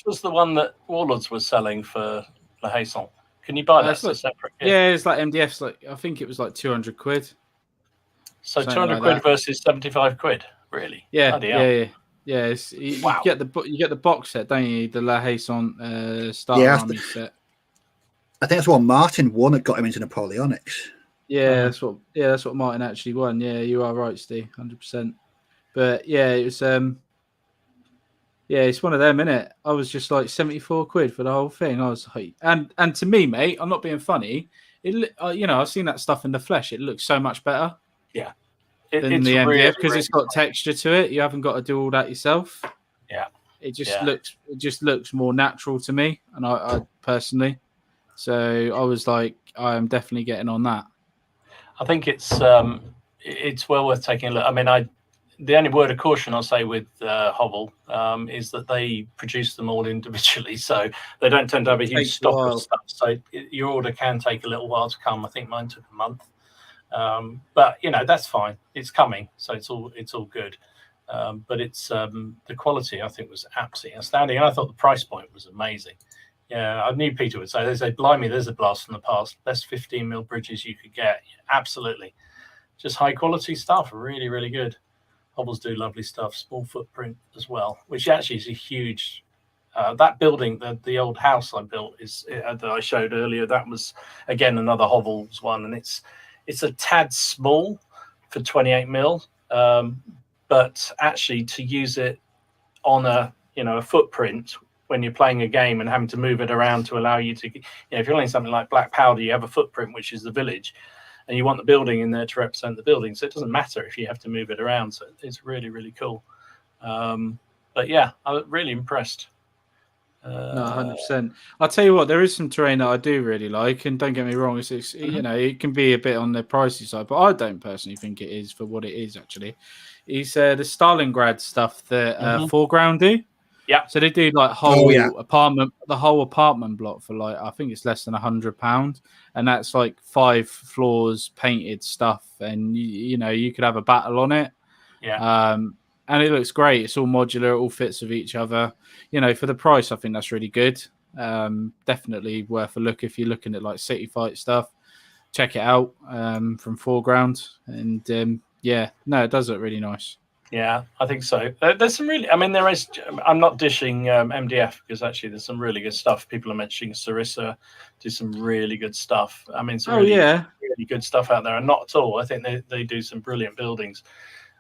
was the one that Warlords was selling for La Haison? Can you buy that separate? Yeah, it's like MDF's. I think it was like 200 quid. So 200 quid versus 75 quid, really? Yeah. You get the box set, don't you? The La Haison Star Army set. I think that's what Martin won. That got him into Napoleonics. Yeah, that's what Martin actually won. Yeah, you are right, Steve, 100%. But it was it's one of them, innit? I was just like 74 quid for the whole thing. I was like, and to me, mate, I'm not being funny. I've seen that stuff in the flesh. It looks so much better. Yeah. Than the MDF because it's got texture to it. You haven't got to do all that yourself. Yeah. It just looks more natural to me, and I personally. So I was like, I am definitely getting on that. I think it's well worth taking a look. I mean, the only word of caution I'll say with Hobble is that they produce them all individually, so they don't tend to have a huge Takes a stock while. of stuff. So your order can take a little while to come. I think mine took a month, but that's fine. It's coming, so it's all good. But it's the quality I think was absolutely outstanding, and I thought the price point was amazing. Yeah, I knew Peter would say, they say, blimey, there's a blast from the past. Best 15mm bridges you could get. Absolutely. Just high quality stuff. Really, really good. Hobbles do lovely stuff. Small footprint as well, which actually is a huge... that building, the old house I built that I showed earlier, that was, again, another Hobbles one. And it's a tad small for 28mm. But actually to use it on a footprint when you're playing a game and having to move it around to allow you to, if you're playing something like Black Powder, you have a footprint, which is the village, and you want the building in there to represent the building. So it doesn't matter if you have to move it around. So it's really, really cool. But yeah, I was really impressed. No, 100%. I'll tell you what, there is some terrain that I do really like, and don't get me wrong, it's it can be a bit on the pricey side, but I don't personally think it is for what it is. Actually, it's the Stalingrad stuff that Foreground do. Yeah, so they do like the whole apartment block for like, I think it's less than £100, and that's like 5 floors painted stuff, and you could have a battle on it. Yeah. And it looks great. It's all modular. It all fits with each other. For the price, I think that's really good. Definitely worth a look if you're looking at like City Fight stuff. Check it out from Foreground. And it does look really nice. Yeah, I think so. There's some really... there is... I'm not dishing MDF because actually there's some really good stuff. People are mentioning Sarissa do some really good stuff. Some really good stuff out there. And not at all. I think they do some brilliant buildings.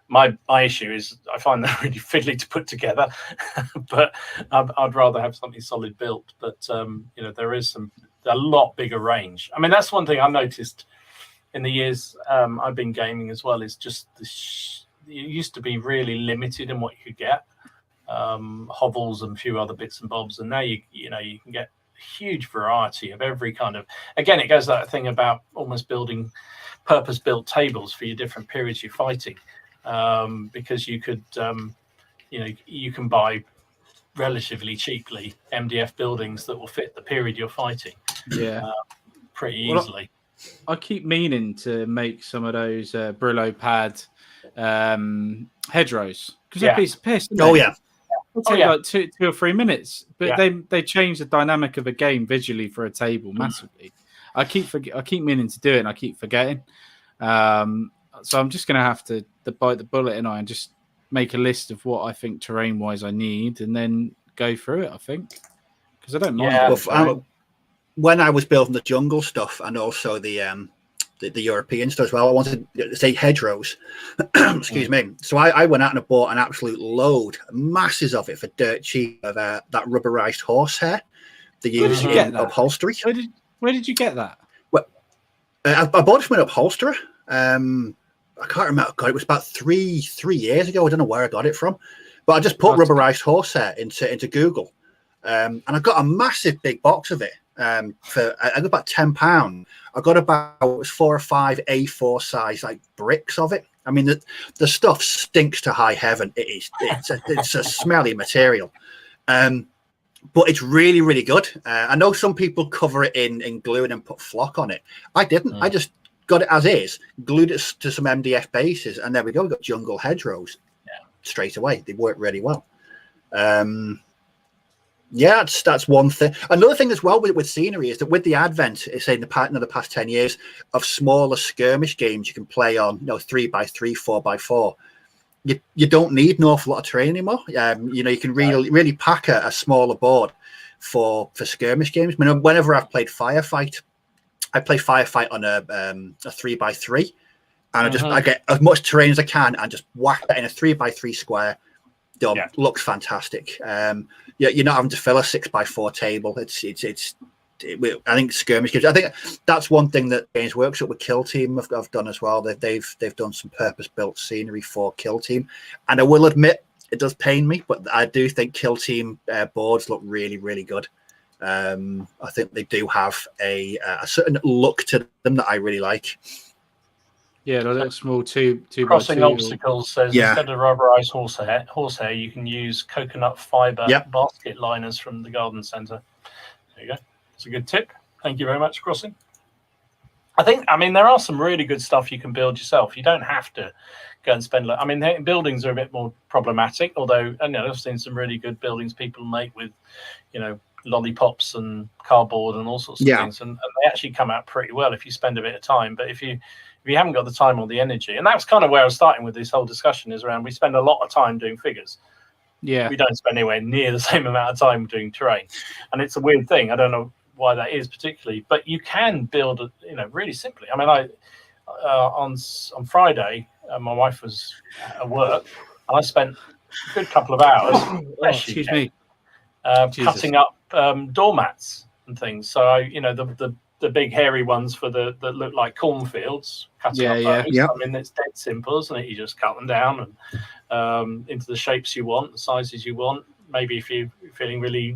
My issue is I find them really fiddly to put together, but I'd rather have something solid built. But there is a lot bigger range. That's one thing I noticed in the years I've been gaming as well. Is just it used to be really limited in what you could get, hovels and a few other bits and bobs, and now you can get a huge variety of every kind of. Again, it goes that thing about almost building purpose-built tables for your different periods you're fighting. Because you could, you can buy relatively cheaply MDF buildings that will fit the period you're fighting. Pretty easily. I keep meaning to make some of those Brillo pad hedgerows because they're a piece of piss. Oh yeah, it'll take like 2 or 3 minutes, but they change the dynamic of a game visually for a table massively. I keep meaning to do it, and I keep forgetting. So I'm just going to have to bite the bullet and just make a list of what I think terrain-wise I need and then go through it, I think. Because I don't mind. When I was building the jungle stuff and also the European stuff as well, I wanted to say hedgerows. Excuse me. So I went out and I bought an absolute load, masses of it for dirt cheap, of that rubberized horsehair they use in upholstery. Where did you get that? Well, I bought it from an upholsterer. I can't remember. God, it was about three years ago. I don't know where I got it from, but I just put rubberized horsehair into Google, and I got a massive big box of it for I got about £10. I got about 4 or 5 A4 size like bricks of it. The stuff stinks to high heaven. It's a smelly material, but it's really, really good. I know some people cover it in glue and then put flock on it. I didn't. I just got it as is, glued it to some MDF bases, and there we go. We got jungle hedgerows straight away. They work really well. That's one thing. Another thing as well with scenery is that with the advent, say in the past 10 years of smaller skirmish games you can play on, 3x3, 4x4. You don't need an awful lot of terrain anymore. You can really pack a smaller board for skirmish games. Whenever I've played Firefight, I play Firefight on a 3x3, and I get as much terrain as I can and just whack that in a 3x3 square. Done. Yeah. Looks fantastic. You're not having to fill a 6x4 table. I think skirmish games. I think that's one thing that Games Workshop with Kill Team have done as well. They've done some purpose-built scenery for Kill Team, and I will admit it does pain me, but I do think Kill Team boards look really, really good. I think they do have a certain look to them that I really like. Yeah, the little small two by Crossing two. obstacles says instead of rubberized horsehair, you can use coconut fiber basket liners from the garden centre. There you go. It's a good tip. Thank you very much, Crossing. I mean, there are some really good stuff you can build yourself. You don't have to go and spend. I mean, buildings are a bit more problematic. Although, I've seen some really good buildings people make with, lollipops and cardboard and all sorts of things, and they actually come out pretty well if you spend a bit of time. But if you haven't got the time or the energy, and that's kind of where I was starting with this whole discussion, is around we spend a lot of time doing figures. Yeah, we don't spend anywhere near the same amount of time doing terrain, and it's a weird thing. I don't know why that is particularly, but you can build really simply. I mean, on Friday my wife was at work and I spent a good couple of hours cutting up doormats and things. So the big hairy ones that look like cornfields, cutting up those. I mean, it's dead simple, isn't it? You just cut them down and into the shapes you want, the sizes you want. Maybe if you're feeling really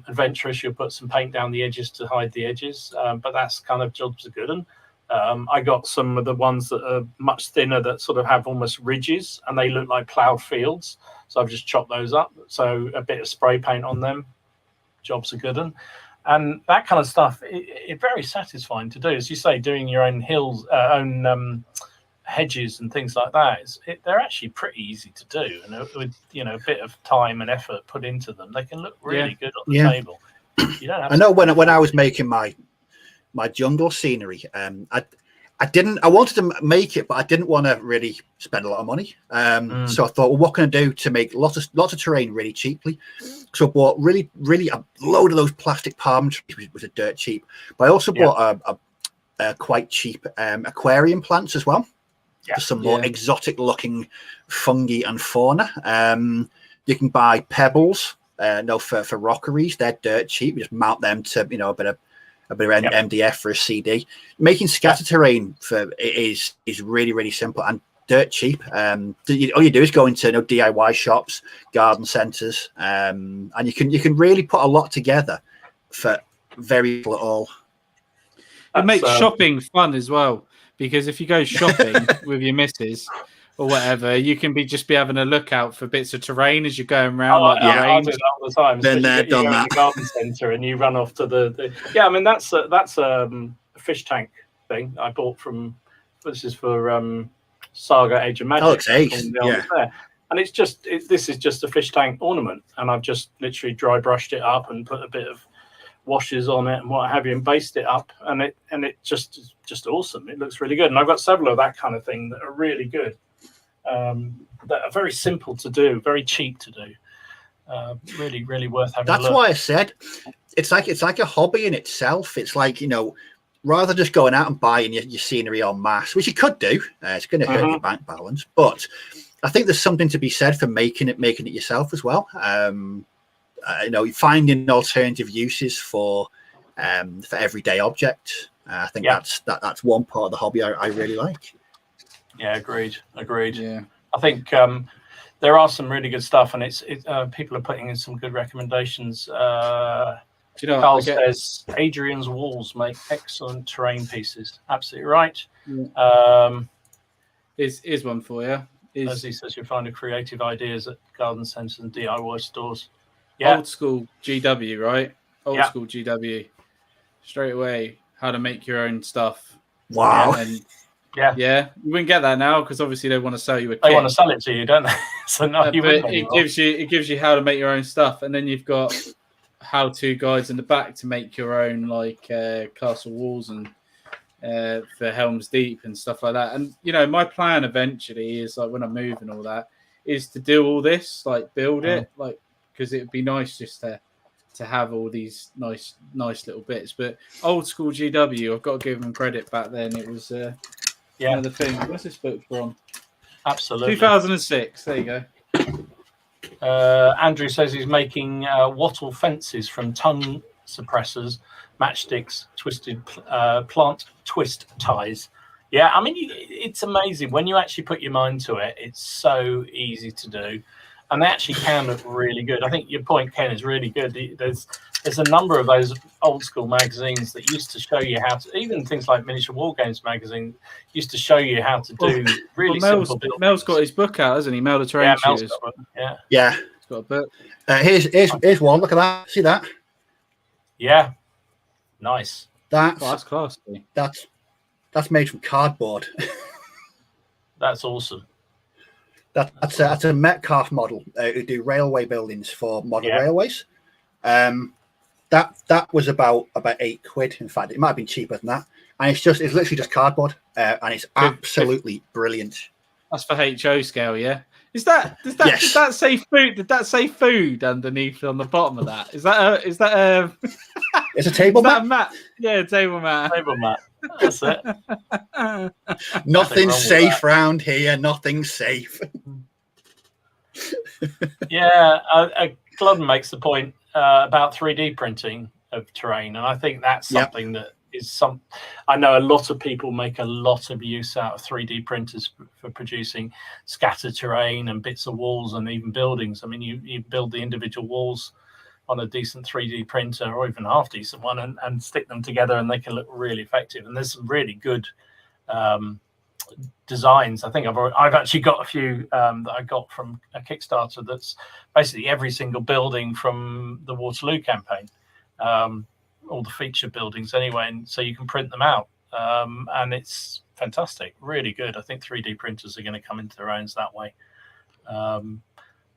adventurous, you'll put some paint down the edges to hide the edges, but that's kind of jobs are good. And I got some of the ones that are much thinner that sort of have almost ridges and they look like ploughed fields, so I've just chopped those up, so a bit of spray paint on them, jobs are good. And that kind of stuff, it's very satisfying to do. As you say, doing your own hills, hedges and things like that, they're actually pretty easy to do, and with a bit of time and effort put into them, they can look really good on the table. You don't have I know when I was making my jungle scenery, I wanted to make it, but I didn't want to really spend a lot of money. So I thought, well, what can I do to make lots of terrain really cheaply? So I bought really a load of those plastic palm trees, which was dirt cheap. But I also bought a quite cheap aquarium plants as well. For some more exotic looking fungi and fauna. You can buy pebbles, for rockeries. They're dirt cheap. You just mount them to a bit of MDF for a CD. Making scatter terrain is really, really simple and dirt cheap. All you do is go into DIY shops, garden centres, and you can really put a lot together for very little at all. It makes shopping fun as well. Because if you go shopping with your missus or whatever, you can be having a look out for bits of terrain as you're going around. I do that all the time. Been there, done that. In the garden centre and you run off to the I mean, that's a fish tank thing I bought from. This is for Saga Age of Magic. Oh, it's ace. There. And this is just a fish tank ornament, and I've just literally dry brushed it up and put a bit of washes on it and what have you, and based it up, and it just awesome. It looks really good, and I've got several of that kind of thing that are really good, that are very simple to do, very cheap to do, really, really worth having. That's why I said it's like a hobby in itself. It's like, rather than just going out and buying your scenery en masse, which you could do, it's going to hurt your bank balance, but I think there's something to be said for making it yourself as well. Finding alternative uses for everyday objects. I think that's one part of the hobby I really like. Yeah, agreed. Yeah, I think there are some really good stuff, and it's people are putting in some good recommendations. Carl says Adrian's walls make excellent terrain pieces. Absolutely right. Yeah. Here's one for you. As he says, you'll find creative ideas at garden centres and DIY stores. Yeah. Old school GW, right? Old school GW. Straight away, how to make your own stuff. Wow. Yeah. You wouldn't get that now because obviously they want to sell you a kit. They want to sell it to you, don't they? So no, you wouldn't. It gives you how to make your own stuff, and then you've got how-to guides in the back to make your own castle walls and for Helm's Deep and stuff like that. And my plan eventually is when I move and all that is to do all this, build it, because it would be nice just to have all these nice little bits. But old school GW, I've got to give them credit. Back then, it was one of the things. What's this book from? Absolutely. 2006. There you go. Andrew says he's making wattle fences from tongue suppressors, matchsticks, twisted plant twist ties. Yeah, I mean, it's amazing when you actually put your mind to it. It's so easy to do. and they actually can look really good. I think your point, Ken, is really good. There's a number of those old school magazines that used to show you how to, even things like Miniature War Games magazine used to show you how to do really simple buildings. Mel's got his book out, hasn't he? Mel the Terrain Shooters. Yeah. He's got a book. Here's one. Look at that. See that? Yeah. Nice. That's class. That's made from cardboard. That's awesome. That's a Metcalf model who do railway buildings for model railways. That was about £8. In fact, it might have been cheaper than that. And it's literally just cardboard, and it's absolutely brilliant. That's for HO scale, yeah. Does that say food? Did that say food underneath on the bottom of that? Is that a it's a table mat? Yeah, table mat. Table mat. That's it. Nothing's safe round here. Nothing's safe. Yeah, Glodden makes the point about 3D printing of terrain, and I think that's something that is I know a lot of people make a lot of use out of 3D printers for producing scattered terrain and bits of walls and even buildings. I mean, you build the individual walls on a decent 3D printer or even a half decent one and stick them together, and they can look really effective. And there's some really good designs. I think I've actually got a few that I got from a Kickstarter that's basically every single building from the Waterloo campaign, all the feature buildings anyway, and so you can print them out, and it's fantastic, really good. I think 3D printers are going to come into their own that way.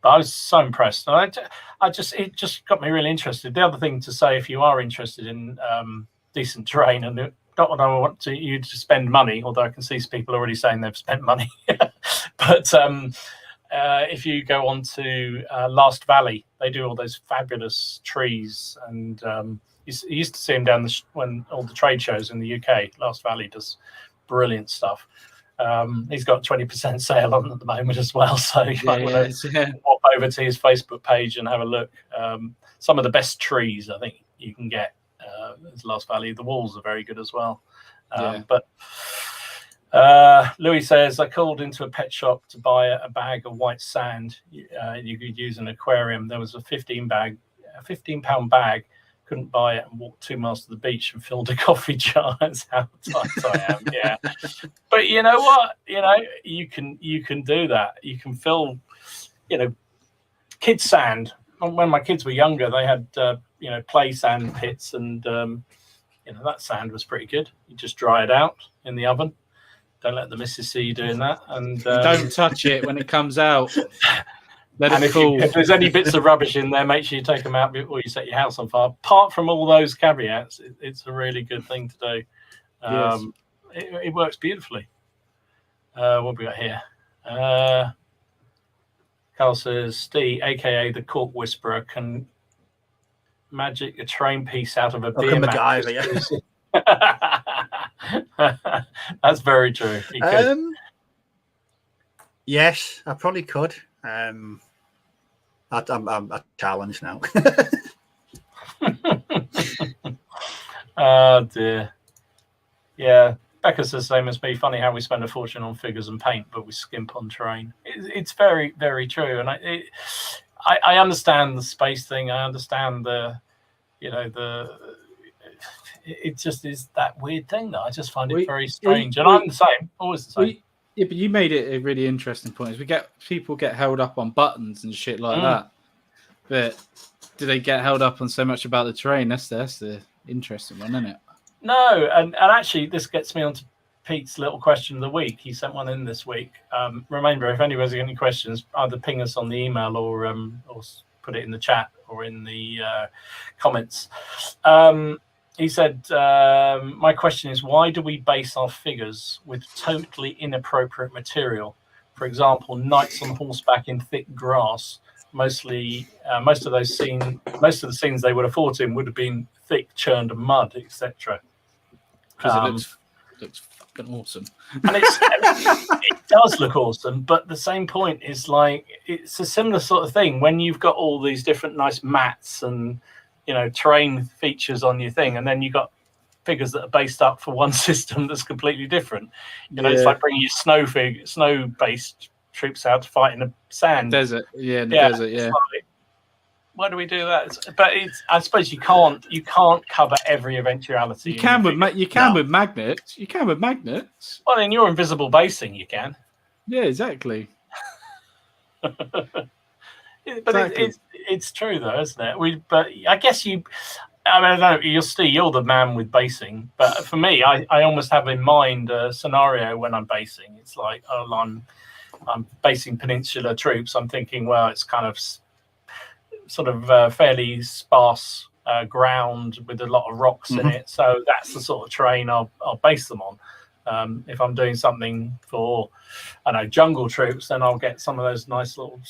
But I was so impressed, and it just got me really interested. The other thing to say, if you are interested in decent terrain, and not that I want you to spend money, although I can see people already saying they've spent money, but if you go on to Last Valley, they do all those fabulous trees, and you used to see them down when all the trade shows in the UK. Last Valley does brilliant stuff. He's got 20% sale on at the moment as well, so you might want to pop over to his Facebook page and have a look. Some of the best trees I think you can get is Last Valley. The walls are very good as well. But Louis says, I called into a pet shop to buy a bag of white sand. You could use an aquarium. There was a 15-pound bag. Couldn't buy it, and walked 2 miles to the beach and filled a coffee jar. That's how tight I am. Yeah, but you know what? You can do that. You can fill, kids sand. When my kids were younger, they had play sand pits, and that sand was pretty good. You just dry it out in the oven. Don't let the missus see you doing that, and don't touch it when it comes out. If there's any bits of rubbish in there, make sure you take them out before you set your house on fire. Apart from all those caveats, it's a really good thing to do. It works beautifully. What have we got here? Carl says, Steve, a.k.a. the Cork Whisperer, can magic a terrain piece out of a beer mat. That's very true. Yes, I probably could. I'm a challenge now. Oh dear. Yeah, Becca's the same as me. Funny how we spend a fortune on figures and paint, but we skimp on terrain. It's very, very true, and I understand the space thing. I understand it just is that weird thing that I just find it very strange, and I'm the same, always the same. Yeah, but you made it a really interesting point. People get held up on buttons and shit like that. But do they get held up on so much about the terrain? That's the interesting one, isn't it? No, and actually this gets me onto Pete's little question of the week. He sent one in this week. Remember, if anybody's got any questions, either ping us on the email or put it in the chat or in the comments. He said, my question is, why do we base our figures with totally inappropriate material? For example, knights on horseback in thick grass. Most of the scenes they would have fought in would have been thick, churned mud, etc. Because it looks fucking awesome. And it does look awesome, but the same point is it's a similar sort of thing when you've got all these different nice mats and terrain features on your thing, and then you got figures that are based up for one system that's completely different. It's like bringing your snow-based troops out to fight in the sand. Desert, yeah, in the desert, yeah. Like, why do we do that? But I suppose you can't cover every eventuality. You can with magnets. You can with magnets. Well, in your invisible basing, you can. Yeah, exactly. But Exactly. it's true though, isn't it? But I guess I mean, I don't know, you're the man with basing, but for me, I almost have in mind a scenario when I'm basing. It's like, oh, I'm basing Peninsular troops. I'm thinking, well, it's kind of sort of fairly sparse ground with a lot of rocks in it. So that's the sort of terrain I'll base them on. If I'm doing something for, I don't know, jungle troops, then I'll get some of those nice little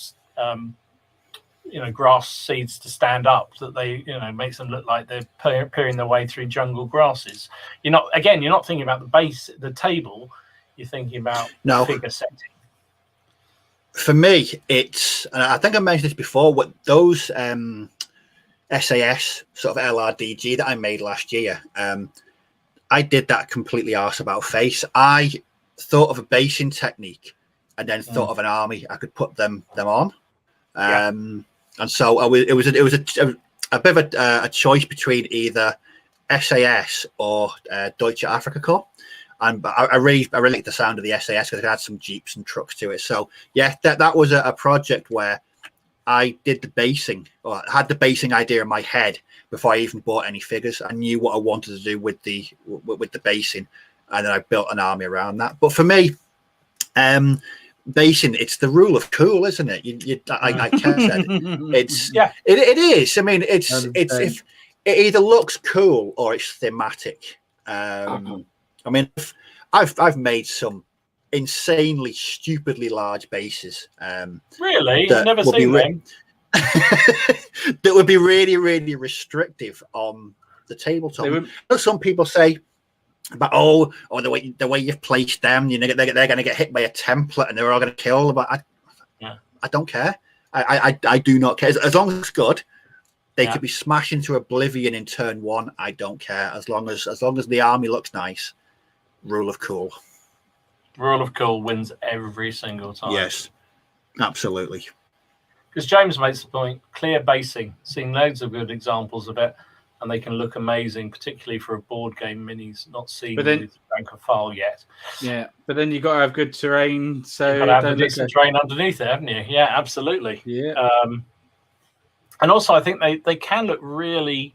grass seeds to stand up that they, makes them look like they're peering their way through jungle grasses. You're not thinking about the table, you're thinking about figure setting. For me, it's, and I think I mentioned this before, what those SAS sort of LRDG that I made last year, I did that completely arse about face. I thought of a basing technique and then thought of an army I could put them on. And so it was a bit of a choice between either SAS or Deutsche Afrika Korps. And I really like the sound of the SAS because it had some jeeps and trucks to it. So yeah, that was a project where I did the basing, or had the basing idea in my head before I even bought any figures. I knew what I wanted to do with the basing, and then I built an army around that. But for me, basing, it's the rule of cool, isn't it? I can't say it's it is. I mean, it's if it either looks cool or it's thematic. I mean, I've made some insanely, stupidly large bases. Really? I've never seen them. That would be really, really restrictive on the tabletop. Some people say about the way you've placed them, they're going to get hit by a template and they're all going to kill them. But I don't care. I do not care. As long as it's good. They could be smashed into oblivion in turn one. I don't care. As long as the army looks nice. Rule of cool. Rule of cool wins every single time. Yes, absolutely. Because James makes the point, clear basing. Seen loads of good examples of it, and they can look amazing, particularly for a board game minis not seen with rank of file yet. Yeah, but then you've got to have good terrain. So you've got to have decent terrain underneath it, haven't you? Yeah, absolutely. Yeah. And also, I think they can look really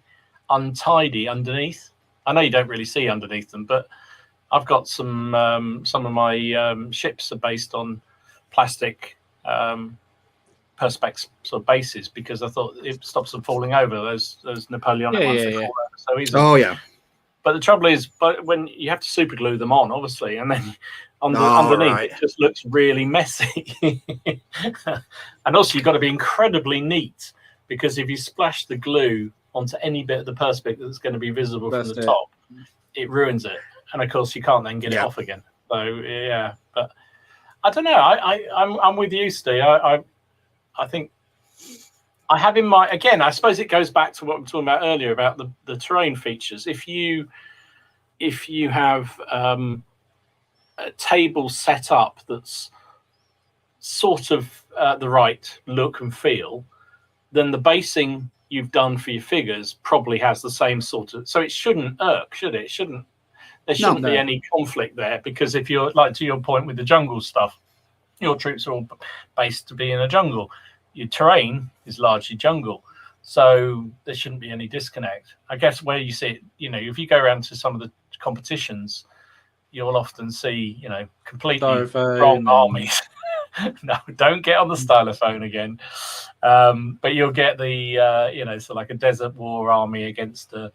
untidy underneath. I know you don't really see underneath them, but I've got some of my ships are based on plastic perspex sort of bases because I thought it stops them falling over. Those Napoleonic ones fall over so easily. Oh yeah. But the trouble is, when you have to super glue them on, obviously, and then underneath it just looks really messy. And also, you've got to be incredibly neat because if you splash the glue onto any bit of the perspex that's going to be visible from the top, it ruins it. And of course, you can't then get it off again. So yeah, but I don't know. I'm with you, Steve. I think I have in mind again. I suppose it goes back to what we were talking about earlier about the terrain features. If you have a table set up that's sort of the right look and feel, then the basing you've done for your figures probably has the same sort of. So it shouldn't irk, should it? It shouldn't. There shouldn't be any conflict there because if you're like to your point with the jungle stuff, your troops are all based to be in a jungle. Your terrain is largely jungle, so there shouldn't be any disconnect. I guess where you see it, if you go around to some of the competitions, you'll often see, completely wrong armies. No, don't get on the stylophone again. But you'll get the, so like a desert war army against a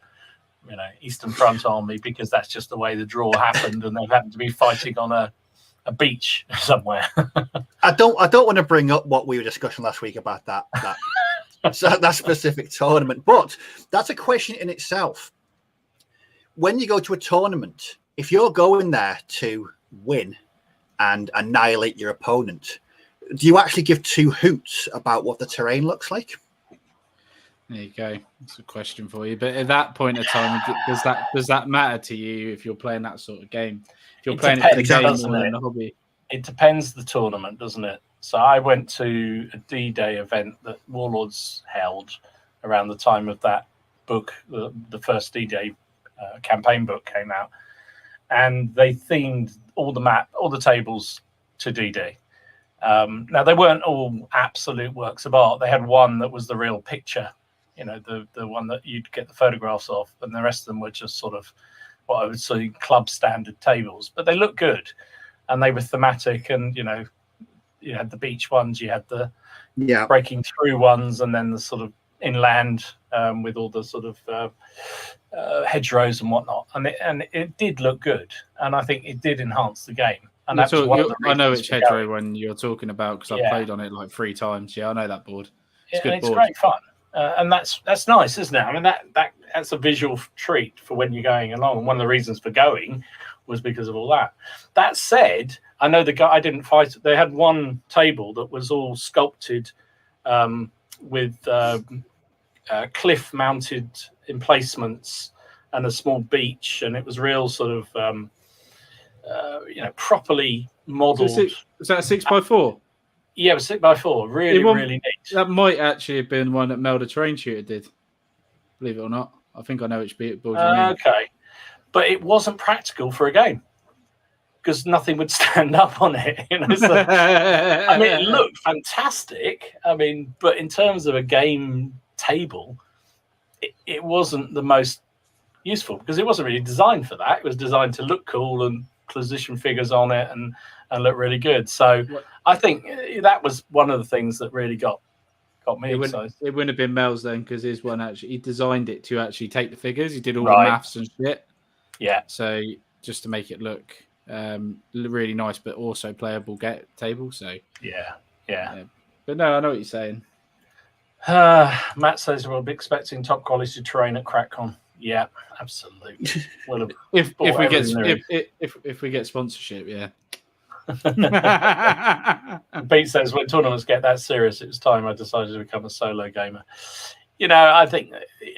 Eastern Front army because that's just the way the draw happened, and they've happened to be fighting on a beach somewhere. I don't want to bring up what we were discussing last week about that specific tournament, but that's a question in itself. When you go to a tournament, if you're going there to win and annihilate your opponent, do you actually give two hoots about what the terrain looks like? There you go. That's a question for you. But at that point of time, does that matter to you if you're playing that sort of game? If you're playing it for the game or in the hobby? It depends the tournament, doesn't it? So I went to a D-Day event that Warlords held around the time of that book, the first D-Day campaign book came out, and they themed all the tables to D-Day. Now they weren't all absolute works of art. They had one that was the real picture, the one that you'd get the photographs of, and the rest of them were just sort of what I would say club standard tables, but they looked good, and they were thematic. And you had the beach ones, you had the breaking through ones, and then the sort of inland with all the sort of hedgerows and whatnot. And it did look good, and I think it did enhance the game. And that's one of the I know reasons which for hedgerow going. one you're talking about because I played on it like 3 times. Yeah, I know that board. It's It's great fun, and that's nice, isn't it? I mean, that's a visual treat for when you're going along. And one of the reasons for going was because of all that. That said, I know the guy I didn't fight. They had one table that was all sculpted with cliff-mounted emplacements and a small beach, and it was real sort of properly modelled. Was that a 6x4? Yeah, it was 6x4. Really neat. That might actually have been one that Mel the Terrain Shooter did. Believe it or not, I think I know which board you mean. Okay, but it wasn't practical for a game because nothing would stand up on it. So, I mean, it looked fantastic. I mean, but in terms of a game table, it wasn't the most useful because it wasn't really designed for that. It was designed to look cool and position figures on it and look really good. So I think that was one of the things that really got me excited. It wouldn't have been Mel's then because his one he designed it to actually take the figures. He did all the maths and shit. Yeah. So just to make it look really nice, but also playable table. So yeah. But no, I know what you're saying. Matt says we'll be expecting top quality terrain at CrackCon. Yeah, absolutely. if we get sponsorship, yeah. Pete says when tournaments get that serious, it was time I decided to become a solo gamer. I think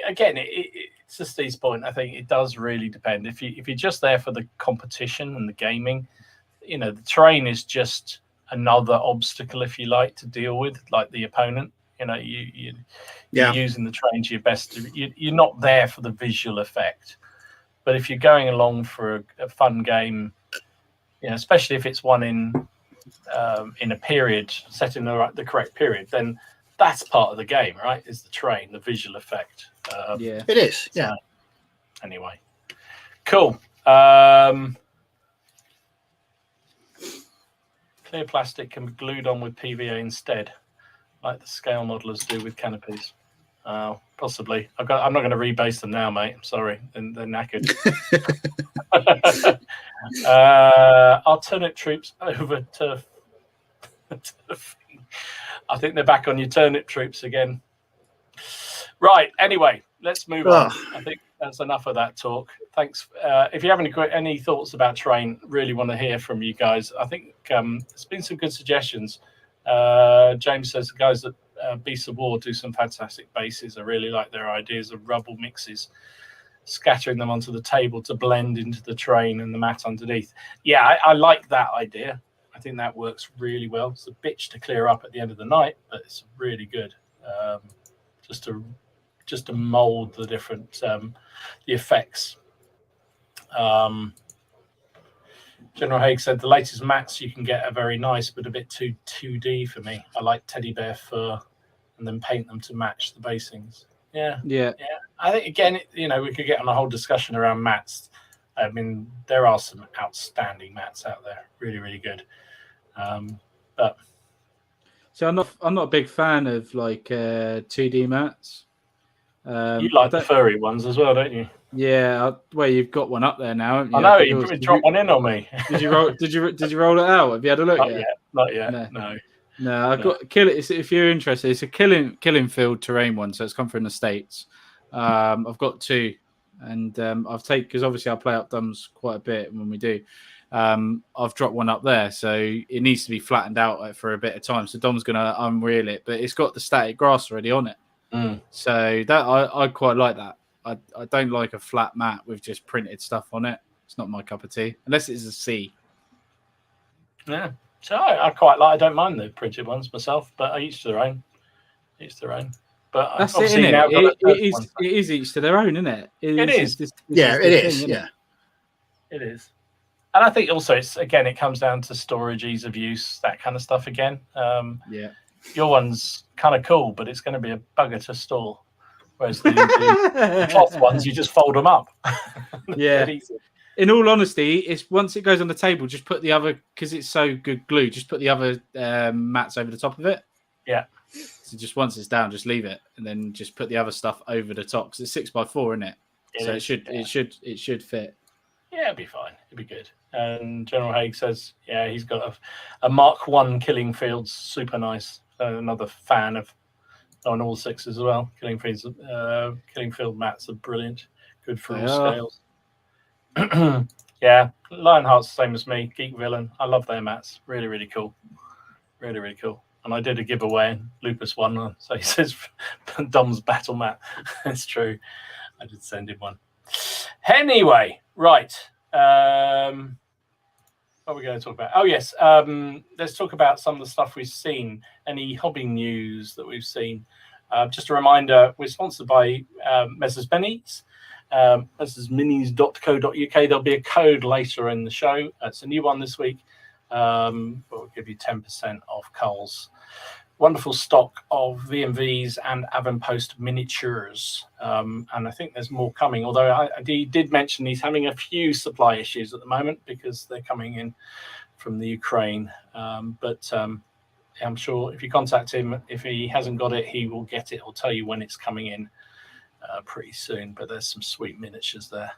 again, it's to Steve's point. I think it does really depend. If you're just there for the competition and the gaming, the terrain is just another obstacle, if you like, to deal with, like the opponent. You're using the terrain to your best. You're not there for the visual effect. But if you're going along for a fun game, especially if it's one in a period set in the correct period, then that's part of the game, right? Is the terrain, the visual effect. It is. Yeah. So, anyway, cool. Clear plastic can be glued on with PVA instead, like the scale modelers do with canopies. Possibly. I'm not going to rebase them now, mate. I'm sorry. They're knackered. Alternate troops over turf. I think they're back on your turnip troops again. Right. Anyway, let's move on. I think that's enough of that talk. Thanks. If you have any thoughts about terrain, really want to hear from you guys. I think there's been some good suggestions. James says the guys at Beasts of War do some fantastic bases. I really like their ideas of rubble mixes, scattering them onto the table to blend into the terrain and the mat underneath. Yeah, I like that idea. I think that works really well. It's a bitch to clear up at the end of the night, but it's really good. Just to mold the different the effects. General Haig said the latest mats you can get are very nice, but a bit too 2D for me. I like teddy bear fur and then paint them to match the basings. Yeah. I think again, we could get on a whole discussion around mats. I mean, there are some outstanding mats out there, really, really good. But so I'm not a big fan of like 2D mats. You like the furry ones as well, don't you? Yeah, well, you've got one up there now. I know you dropped one in on me. Did you roll? Did you roll it out? Have you had a look yet? Not yet. No. I've got kill it. If you're interested, it's a killing field terrain one, so it's come from the States. I've got 2, and I've taken because obviously I play up Dumbs quite a bit when we do. I've dropped one up there, so it needs to be flattened out for a bit of time. So Dom's gonna unreel it, but it's got the static grass already on it. So that I quite like that. I don't like a flat mat with just printed stuff on it. It's not my cup of tea, unless it's a C. Yeah, So I quite like. I don't mind the printed ones myself, but each to their own. Each to their own. But That's it, obviously isn't now it? got It is each to their own, isn't it? It is. This Yeah, is it the is. thing, Yeah. It is. And I think also it comes down to storage, ease of use, that kind of stuff again. Yeah. Your one's kind of cool, but it's going to be a bugger to store. Whereas the cloth ones, you just fold them up. Yeah. In all honesty, it's once it goes on the table, just put the other, because it's so good glue, just put the other mats over the top of it. Yeah. So just once it's down, just leave it, and then just put the other stuff over the top. Because it's 6x4, isn't it? It should fit. Yeah, it'll be fine. It'll be good. And General Haig says, yeah, he's got a Mark 1 Killing Fields, super nice. Another fan of on all sixes as well. Killing Field mats are brilliant. Good for all scales. Yeah, Lionheart's the same as me. Geek Villain. I love their mats. Really, really cool. Really, really cool. And I did a giveaway, and Lupus won. So he says, Dom's battle mat. It's true. I did send him one. Anyway, right. What are we going to talk about? Oh, yes. Let's talk about some of the stuff we've seen. Any hobby news that we've seen. Just a reminder, we're sponsored by Messrs. Minis. Minis.co.uk. There'll be a code later in the show. It's a new one this week. We'll give you 10% off Coles. Wonderful stock of VMVs and Avonpost miniatures. And I think there's more coming, although he did mention he's having a few supply issues at the moment because they're coming in from the Ukraine. But I'm sure if you contact him, if he hasn't got it, he will get it. He'll tell you when it's coming in pretty soon. But there's some sweet miniatures there.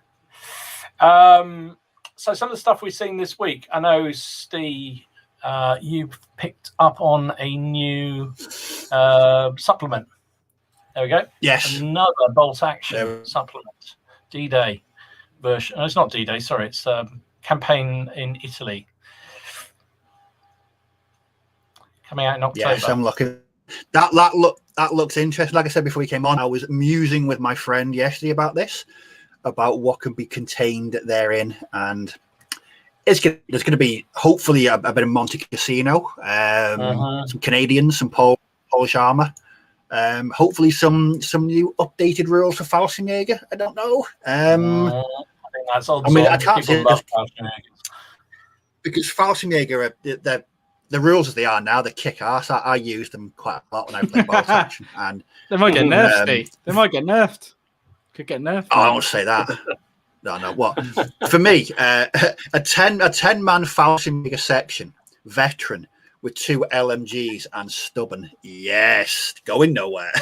So some of the stuff we've seen this week, I know, Steve, you picked up on a new supplement. There we go. Yes. Another bolt action supplement. D-Day version. No, it's not D-Day, sorry. It's campaign in Italy. Coming out in October. Yes, I'm looking. That looks interesting. Like I said before we came on, I was musing with my friend yesterday about this, about what can be contained therein, and there's going to be hopefully a bit of Monte Cassino, some Canadians, some Polish armor, hopefully some new updated rules for Fallschirmjäger. I don't know. I think that's all. I mean, I can't say because Fallschirmjäger, the rules as they are now, they kick ass. I use them quite a lot when I play bolt action, and they might get nerfed. They might get nerfed. Could get nerfed. Oh, I don't say that. No. What for me? A 10-man Fallschirmjäger section, veteran with 2 LMGs and stubborn. Yes, going nowhere.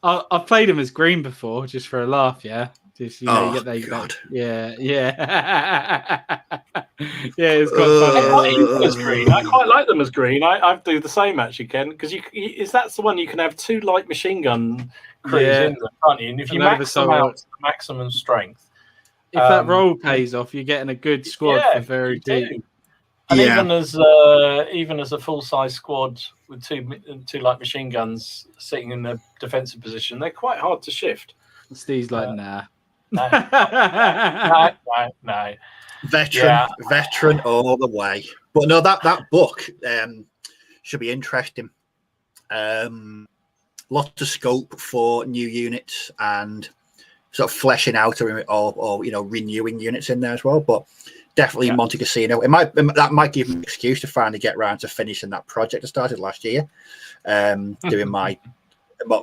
I've played him as green before, just for a laugh. Yeah. Just, God. Yeah. Yeah, it's quite funny. As green. I quite like them as green. I do the same actually, Ken, because that's the one you can have 2 light machine gun crews in them, can't you? And if you max them out to maximum strength, if that roll pays off, you're getting a good squad for very deep. And even as a full size squad with two light machine guns sitting in a defensive position, they're quite hard to shift. Steve's like, nah. No. Veteran all the way. But no, that book should be interesting. Lots of scope for new units and sort of fleshing out or renewing units in there as well. But definitely Monte Cassino. That might give me an excuse to finally get around to finishing that project I started last year, doing my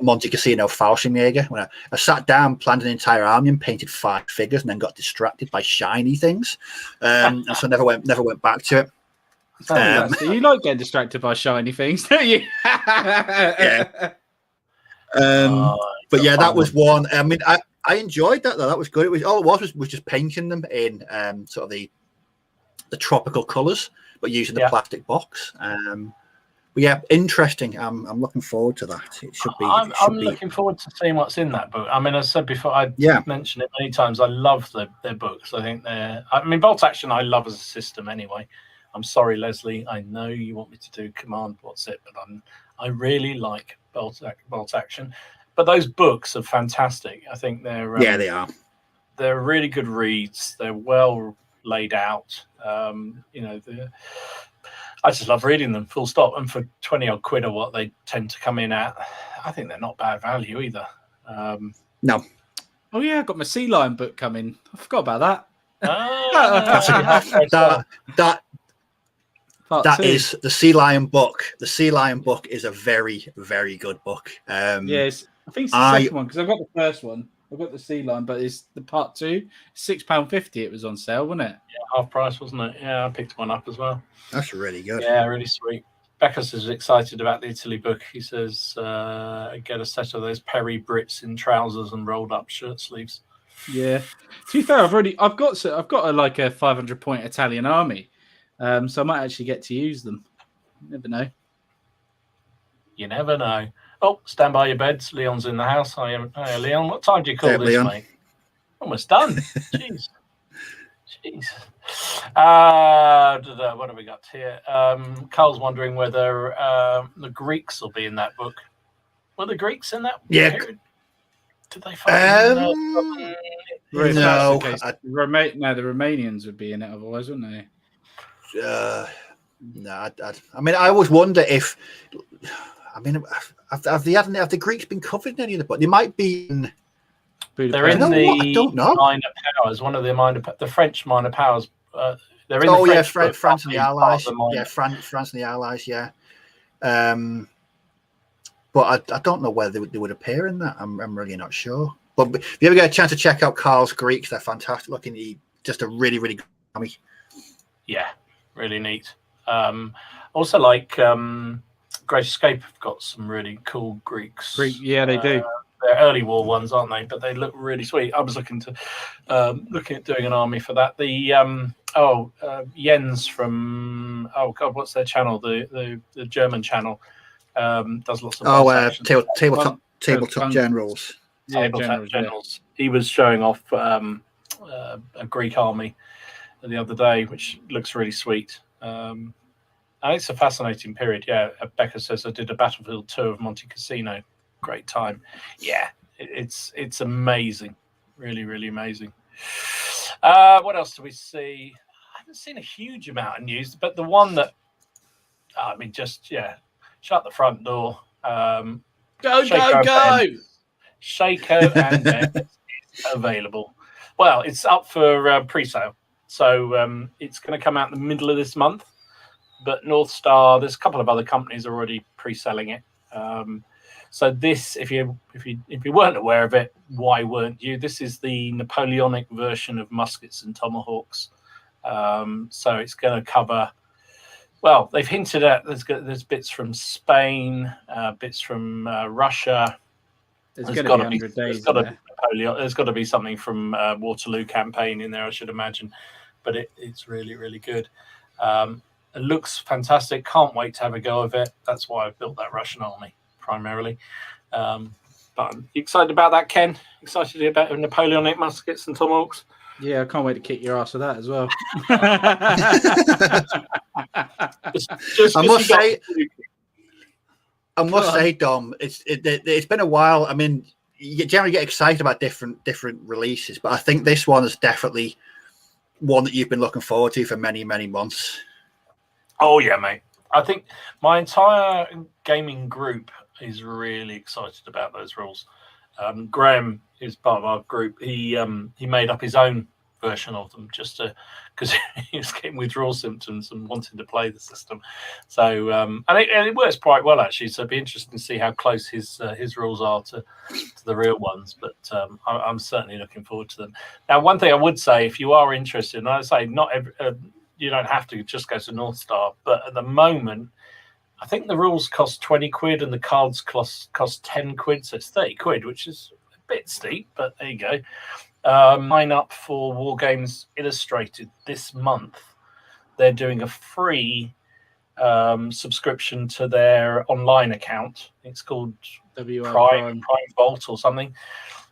Monte Cassino Fallschirmjäger. When I sat down, planned an entire army and painted 5 figures, and then got distracted by shiny things, and so never went back to it. So you like getting distracted by shiny things, don't you? Yeah. But yeah, that was one. I mean, I enjoyed that though. That was good. It was just painting them in sort of the tropical colours, but using the plastic box. But yeah, interesting. I'm looking forward to that. It should be. I'm looking forward to seeing what's in that book. I mean, as I said before, I mentioned it many times. I love their books. I think Bolt Action I love as a system anyway. I'm sorry, Leslie. I know you want me to do Command What's It, but I really like Bolt Action. But those books are fantastic. I think they're they are. They're really good reads. They're well laid out. I just love reading them, full stop. And for 20 odd quid or what they tend to come in at, I think they're not bad value either. No. Oh yeah, I got my sea lion book coming. I forgot about that. That is the Sea Lion book. The Sea Lion book is a very, very good book. Yes, I think it's the second one because I've got the first one. I've got the Sea Lion, but it's the part 2. £6.50. It was on sale, wasn't it? Yeah, half price, wasn't it? Yeah, I picked one up as well. That's really good. Yeah, really sweet. Beckus is excited about the Italy book. He says, get a set of those Perry Brits in trousers and rolled up shirt sleeves. Yeah. To be fair, I've got a 500 point Italian army, so I might actually get to use them. You never know. You never know. Oh, stand by your beds. Leon's in the house. Hi, Leon. What time do you call this, Leon? Mate? Almost done. Jeez. What have we got here? Carl's wondering whether the Greeks will be in that book. Were the Greeks in that period? Did they find no. The Romanians would be in it otherwise, wouldn't they? No, I mean, I always wonder if. I mean, have the Greeks been covered in any of the book? They might be in. They're in I don't know. Minor powers. One of the French minor powers. They're in France and the Allies. Yeah, France and the Allies. Yeah. But I don't know whether they would appear in that. I'm really not sure. But if you ever get a chance to check out Carl's Greeks, they're fantastic looking. Just a really, really good army. Yeah, really neat. Also, like Great Escape have got some really cool Greeks. Yeah, they do. They're early war ones, aren't they? But they look really sweet. I was looking at doing an army for that. The Jens from what's their channel? The German channel does lots of tabletop generals. Tabletop generals. Yeah. He was showing off a Greek army the other day, which looks really sweet. And it's a fascinating period. Yeah, Becca says I did a battlefield tour of Monte Cassino. Great time. Yeah, it's amazing. Really, really amazing. What else do we see? I haven't seen a huge amount of news, but the one that shut the front door. Go! Shaco and Net is available. Well, it's up for pre-sale, so it's going to come out in the middle of this month. But North Star, there's a couple of other companies already pre-selling it. So this, if you weren't aware of it, why weren't you? This is the Napoleonic version of muskets and tomahawks. So it's going to cover. Well, they've hinted at there's bits from Spain, bits from Russia. There's got to be something from Waterloo campaign in there, I should imagine. But it's really, really good. It looks fantastic. Can't wait to have a go of it. That's why I've built that Russian army primarily. But I'm excited about that, Ken. Excited about Napoleonic muskets and tomahawks. Yeah, I can't wait to kick your ass with that as well. I must say, Dom, it's been a while. I mean, you generally get excited about different releases, but I think this one is definitely one that you've been looking forward to for many, many months. Oh yeah, mate. I think my entire gaming group is really excited about those rules. Graham is part of our group. He made up his own version of them just because he was getting withdrawal symptoms and wanting to play the system. So and it works quite well actually. So it'd be interesting to see how close his rules are to the real ones. But I'm certainly looking forward to them. Now, one thing I would say, if you are interested, and I say not every. You don't have to just go to North Star, but at the moment, I think the rules cost 20 quid and the cards cost 10 quid, so it's 30 quid, which is a bit steep, but there you go. Sign up for War Games Illustrated this month. They're doing a free subscription to their online account. It's called Prime Vault or something.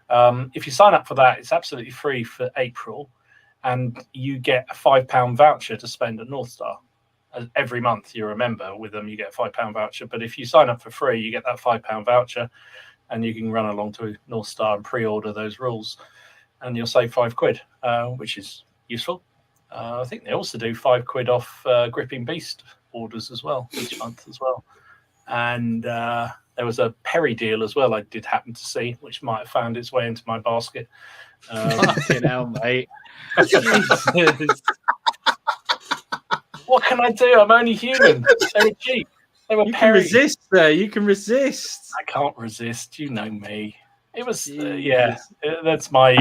If you sign up for that, it's absolutely free for April. And you get a £5 voucher to spend at North Star. Every month you're a member with them, you get a £5 voucher. But if you sign up for free, you get that £5 voucher and you can run along to North Star and pre-order those rules. And you'll save £5, which is useful. I think they also do £5 off Gripping Beast orders as well each month as well. And there was a Perry deal as well I did happen to see, which might have found its way into my basket. Fucking hell, mate. Jesus. What can I do? I'm only human. They were cheap. They were You can Perry. resist, there. You can resist. I can't resist. You know me. It was That's my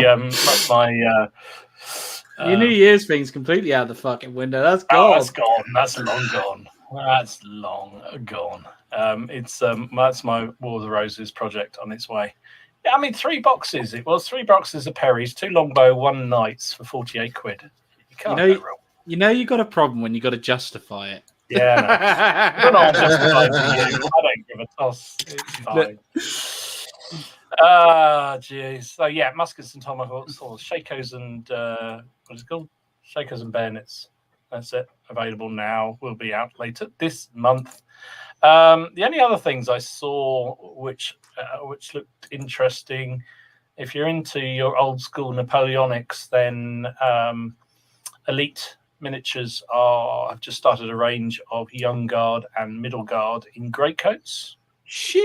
your New Year's thing's completely out the fucking window. That's gone. Oh, that's gone. That's long gone. That's long gone. That's my War of the Roses project on its way. Yeah, I mean, 3 boxes. It was 3 boxes of Perry's, 2 longbow, 1 knights for 48 quid. You can't go wrong. You know you got a problem when you got to justify it. Yeah, no. I'm not justifying to you. I don't give a toss. It's fine. Jeez. So yeah, muskets and tomahawks, or shakos and what is it called? Shakos and bayonets. That's it. Available now. Will be out later this month. The only other things I saw which looked interesting, if you're into your old school Napoleonics, then Elite Miniatures have just started a range of Young Guard and Middle Guard in greatcoats. Shit!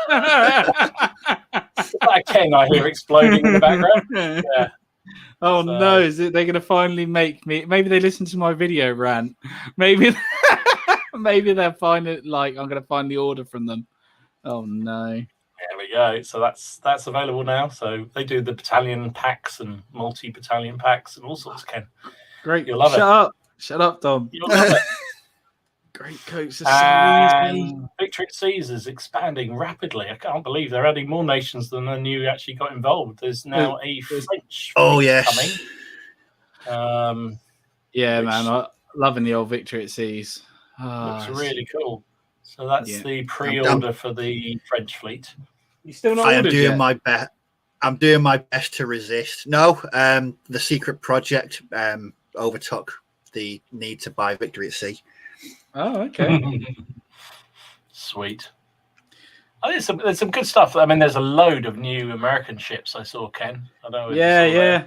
That Ken I hear exploding in the background. Yeah. Oh no! Is it? They're going to finally make me? Maybe they listen to my video rant. Maybe they'll find it. Like I'm going to find the order from them. Oh no! There we go. So that's available now. So they do the battalion packs and multi-battalion packs and all sorts. Ken, great. You'll love it. Shut up, Dom. You'll love it. Great coats are so easy. Victory at Seas is expanding rapidly. I can't believe they're adding more nations than I knew actually got involved. There's now a French yes. coming. Yeah, man. I'm loving the old Victory at Seas. Looks really cool. So that's the pre-order for the French fleet. You still not I am ordered doing yet? my best. I'm doing my best to resist. No, the secret project overtook the need to buy Victory at Sea. Oh, okay. Sweet. I think there's some good stuff. I mean, there's a load of new American ships I saw, Ken. I don't know.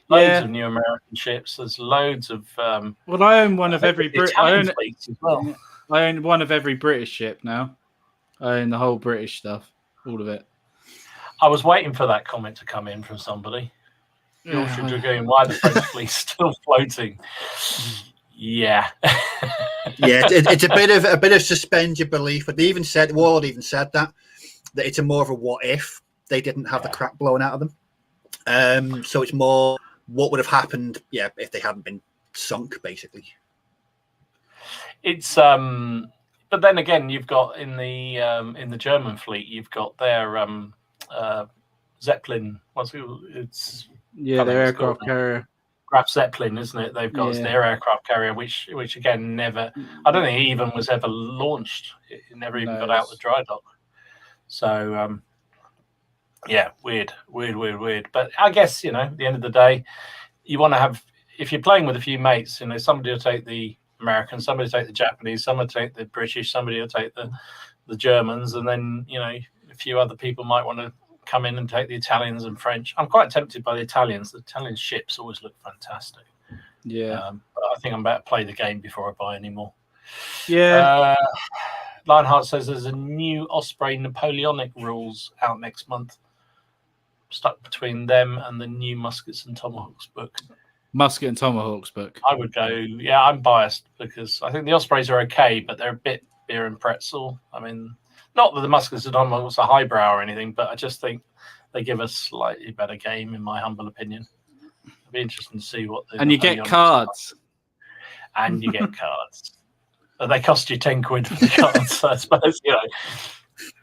Loads of new American ships. There's loads of. Well, I own one of every Italian fleets as well. I own one of every British ship now. I own the whole British stuff, all of it. I was waiting for that comment to come in from somebody. Yorkshire Dragoon, why the French fleet still floating? Yeah. It's a bit of suspend your belief, but they even said Ward even said that it's a more of a what if they didn't have the crap blown out of them. So it's more what would have happened, if they hadn't been sunk, basically. It's but then again, you've got in the German fleet, you've got their Zeppelin. Their aircraft carrier. Graf Zeppelin, isn't it? They've got their aircraft carrier, which again never. I don't think it even was ever launched. It never even got out the dry dock. So weird. But I guess at the end of the day, you want to have, if you're playing with a few mates, somebody will take the American, somebody will take the Japanese, somebody will take the British, somebody will take the Germans, and then a few other people might want to come in and take the Italians and French. I'm quite tempted by the Italians. The Italian ships always look fantastic. Yeah. But I think I'm about to play the game before I buy any more. Yeah. Lionheart says there's a new Osprey Napoleonic rules out next month. Stuck between them and the new Muskets and Tomahawks book. Musket and Tomahawks book. I would go, I'm biased because I think the Ospreys are okay, but they're a bit beer and pretzel. I mean, not that the Muskets and Tomahawks are highbrow or anything, but I just think they give a slightly better game, in my humble opinion. It'd be interesting to see what. And you get cards. And you get cards. But they cost you 10 quid for the cards, I suppose.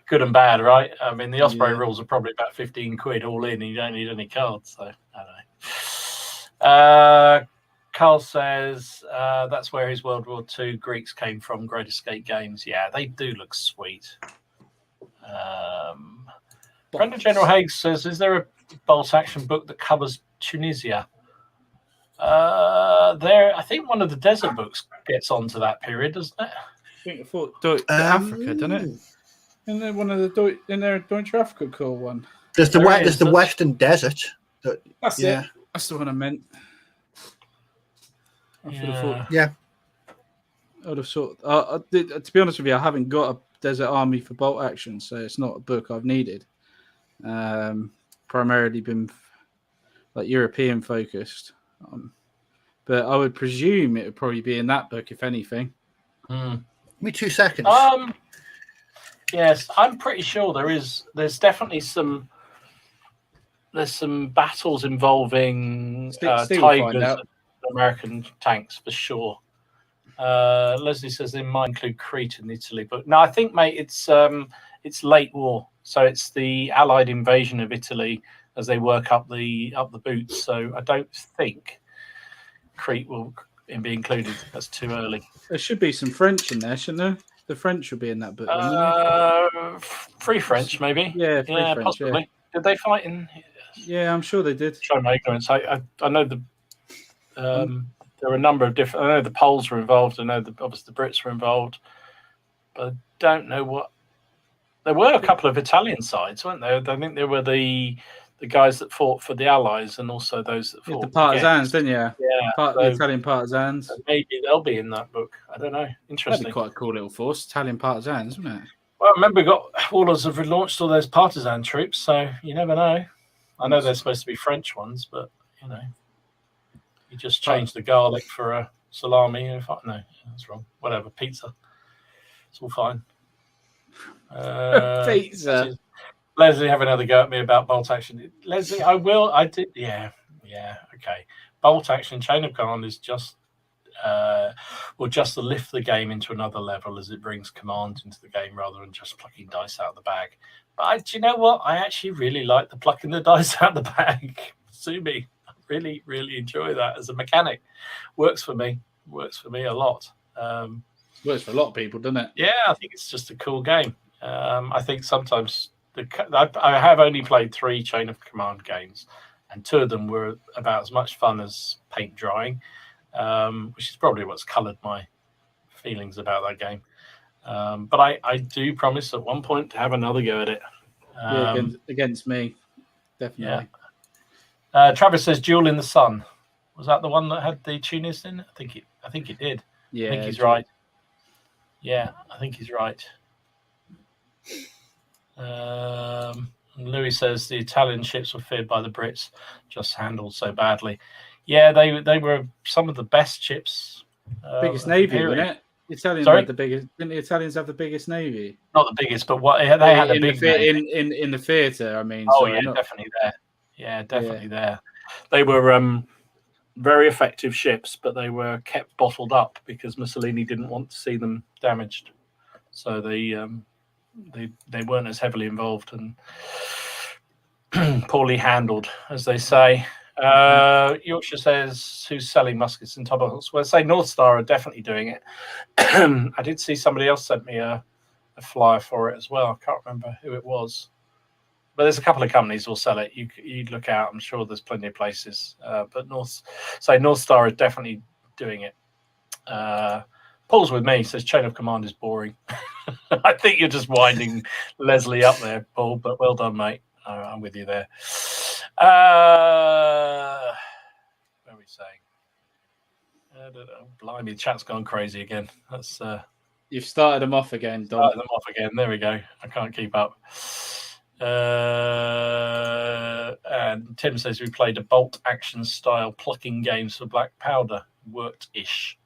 Good and bad, right? I mean, the Osprey rules are probably about 15 quid all in, and you don't need any cards. So I don't know. Carl says that's where his World War II Greeks came from, Great Escape games. Yeah, they do look sweet. Brendan General Haig says, is there a bolt action book that covers Tunisia? I think one of the desert books gets onto that period, doesn't it? I thought Africa, doesn't it? Isn't there one of the Deutsche Africa cool one? There's the Western Desert. That's it. That's the one I meant. I should have thought. Yeah. I would have thought. To be honest with you, I haven't got a Desert Army for bolt action, so it's not a book I've needed. Primarily been like European focused, but I would presume it would probably be in that book, if anything. Give me 2 seconds. Yes, I'm pretty sure there's definitely some battles involving tigers and American tanks for sure. Leslie says they might include Crete in Italy, but no, I think, mate, it's late war, so it's the Allied invasion of Italy as they work up the boots. So I don't think Crete will be included. That's too early. There should be some French in there, shouldn't there? The French will be in that book. Free French, maybe. Yeah, French, possibly. Yeah. Did they fight in? Yeah, I'm sure they did. Show my ignorance. I know there were a number of different. I know the Poles were involved. I know obviously the Brits were involved, but I don't know what. There were a couple of Italian sides, weren't there? I think there were the guys that fought for the Allies and also those that fought the partisans, against. didn't you? Yeah, The Italian partisans. Maybe they'll be in that book. I don't know. Interesting. That'd be quite a cool little force, Italian partisans, wouldn't it? Well, remember, Warlords have relaunched all those partisan troops, so you never know. I know they're supposed to be French ones, but you just change the garlic for a salami. No, that's wrong. Whatever, pizza. It's all fine. Pizza. Leslie, have another go at me about bolt action. Leslie, I will. I did. Yeah. Okay. Bolt action, chain of command is just to lift the game into another level as it brings command into the game rather than just plucking dice out of the bag. But do you know what? I actually really like the plucking the dice out of the bag. Sue me. I really, really enjoy that as a mechanic. Works for me a lot. Works for a lot of people, doesn't it? Yeah, I think it's just a cool game. I think sometimes I have only played 3 Chain of Command games, and 2 of them were about as much fun as paint drying, which is probably what's coloured my feelings about that game. But I do promise at one point to have another go at it. Against me, definitely. Yeah. Travis says Duel in the Sun. Was that the one that had the Tunis in? I think it did. Yeah, I think he's right. Yeah, I think he's right. Louis says the Italian ships were feared by the Brits, just handled so badly. Yeah, they were some of the best ships. Biggest navy, wasn't it? Italians had the biggest. Didn't the Italians have the biggest navy? Not the biggest, but what they had a big in the theatre. I mean, definitely there. Yeah, definitely there. They were very effective ships, but they were kept bottled up because Mussolini didn't want to see them damaged. So they weren't as heavily involved and poorly handled, as they say. Yorkshire says, who's selling muskets and tomahawks? Well, I say North Star are definitely doing it. I did see somebody else sent me a flyer for it as well. I can't remember who it was. But there's a couple of companies who will sell it. You look out. I'm sure there's plenty of places. But North Star is definitely doing it. Paul's with me. Says Chain of Command is boring. I think you're just winding Leslie up there, Paul. But well done, mate. I'm with you there. What are we saying? I don't know. Blimey, the chat's gone crazy again. That's you've started them off again, Dom. Started them off again. There we go. I can't keep up. And Tim says we played a bolt action style plucking games for Black Powder. Worked-ish.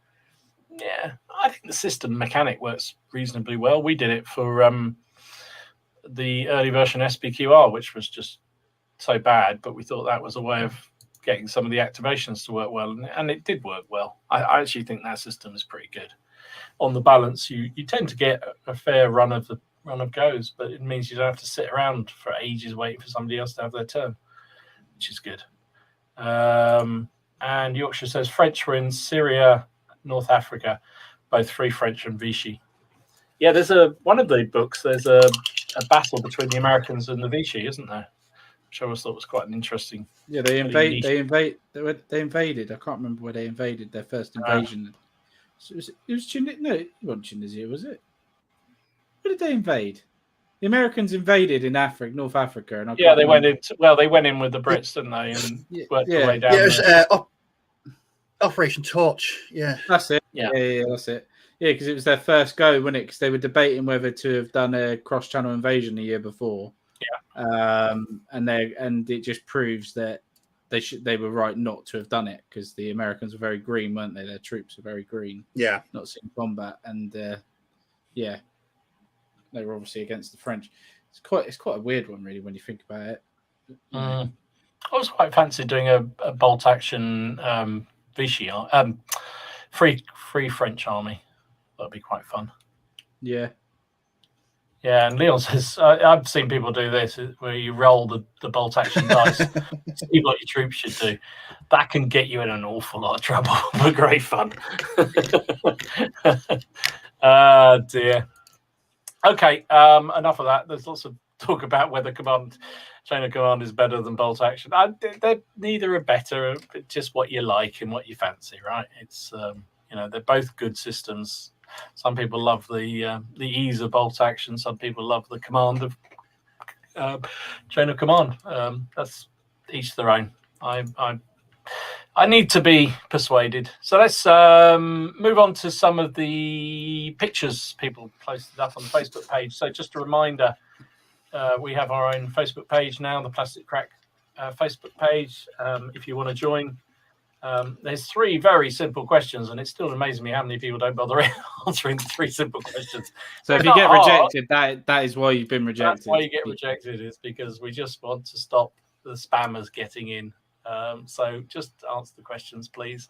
Yeah, I think the system mechanic works reasonably well. We did it for the early version SPQR, which was just so bad, but we thought that was a way of getting some of the activations to work well, and it did work well. I actually think that system is pretty good. On the balance, you tend to get a fair run of goes, but it means you don't have to sit around for ages waiting for somebody else to have their turn, which is good. And Yorkshire says French were in Syria, North Africa, both Free French and Vichy. Yeah, there's one of the books. There's a battle between the Americans and the Vichy, isn't there? Which I always thought was quite an interesting. Yeah, they invaded. I can't remember where they invaded their first invasion. So it was Tunisia. No, it wasn't Tunisia, was it? Where did they invade? The Americans invaded in North Africa, and they went in with the Brits, didn't they? And worked their way down. Yeah, Operation Torch. Yeah. That's it. Yeah. Yeah, that's it. Yeah, because it was their first go, wasn't it? Because they were debating whether to have done a cross-channel invasion the year before. Yeah. And it just proves that they were right not to have done it, because the Americans were very green, weren't they? Their troops were very green. Yeah. Not seeing combat, and yeah, they were obviously against the French. It's quite a weird one, really, when you think about it. I was quite fancy doing a bolt action Vichy, free French army. That'd be quite fun. Yeah. Yeah, and Leon says, I've seen people do this, where you roll the bolt action dice, see what your troops should do. That can get you in an awful lot of trouble, but great fun. Dear. Okay, enough of that. There's lots of talk about whether chain of command is better than bolt action. Neither are better, just what you like and what you fancy, right? It's they're both good systems. Some people love the ease of bolt action. Some people love the command of chain of command. That's each their own. I need to be persuaded. So let's move on to some of the pictures people posted up on the Facebook page. So just a reminder, we have our own Facebook page now, the Plastic Crack Facebook page. If you want to join, there's 3 very simple questions, and it still amazes me how many people don't bother answering the 3 simple questions. So if you get rejected, that is why you've been rejected. That's why you get rejected, is because we just want to stop the spammers getting in. So just answer the questions, please.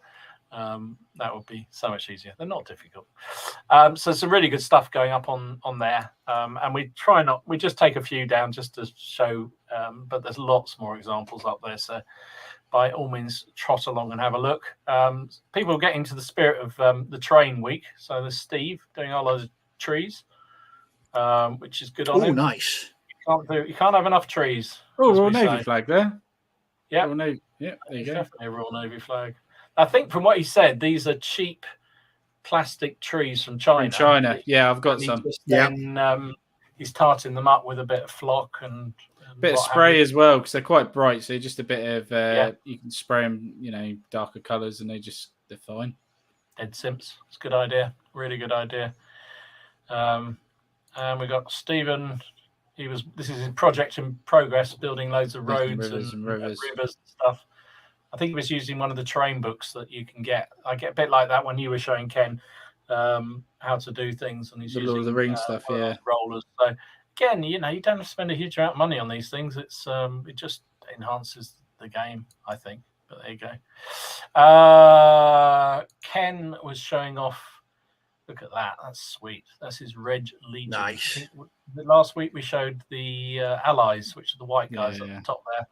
That would be so much easier. They're not difficult. So some really good stuff going up on there. And we just take a few down just to show, but there's lots more examples up there. So by all means, trot along and have a look. People get into the spirit of the train week. So there's Steve doing all those trees, which is good on him. Oh, nice. You can't have enough trees. Oh, Royal Navy flag there. Yeah. Royal Navy. Yeah, there you go. Definitely a Royal Navy flag. I think from what he said, these are cheap plastic trees from China. From China, yeah, I've got some. Then he's tarting them up with a bit of flock and bit of spray as well, because they're quite bright. So just a bit of you can spray them, darker colours, and they're fine. Dead simps. It's a good idea. Really good idea. And we got Stephen. This is his project in progress, building loads of roads and rivers and stuff. I think he was using one of the terrain books that you can get. I get a bit like that when you were showing Ken how to do things, and he's using Lord of the Rings stuff, rollers. So again, you don't have to spend a huge amount of money on these things. It just enhances the game, I think. But there you go. Ken was showing off. Look at that. That's sweet. That's his Red Legion. Nice. Last week we showed the Allies, which are the white guys at the top there.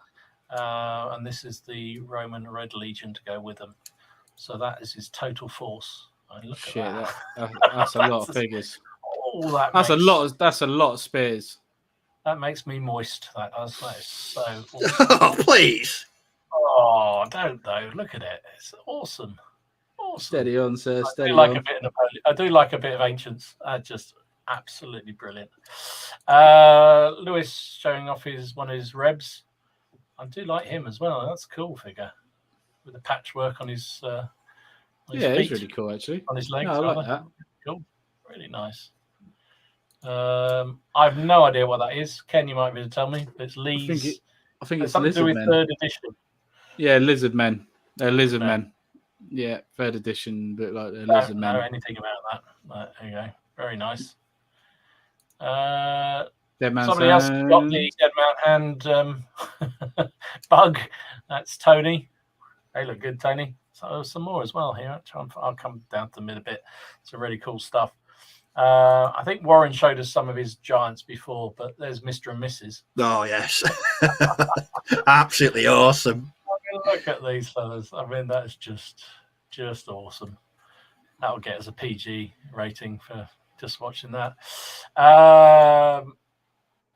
And this is the Roman Red Legion to go with them. So that is his total force. Look at that. That's a lot of figures. Oh, that's a lot of spears. That makes me moist. That is so awesome. Oh, please. Oh, don't though. Look at it. It's awesome. Awesome. Steady on, sir. Steady on. A bit of Napoleon. I do like a bit of Ancients. Just absolutely brilliant. Lewis showing off one of his Rebs. I do like him as well. That's a cool figure with the patchwork on his. He's really cool actually. On his legs, I like that. Cool, really nice. I have no idea what that is. Ken, you might be able to tell me. It's Lee's. I think it's something to do with men. 3rd edition. Yeah, lizard men. They're lizard men. Yeah, 3rd edition, but like they're lizard men. I don't know anything about that. But there you go. Very nice. Dead man's Somebody else got the Dead Man Hand bug. That's Tony. They look good, Tony. So there's some more as well here. I'll come down to the mid a bit. It's really cool stuff. I think Warren showed us some of his giants before, but there's Mr. and Mrs. Oh, yes. Absolutely awesome. I mean, look at these fellas. I mean, that's just awesome. That'll get us a PG rating for just watching that.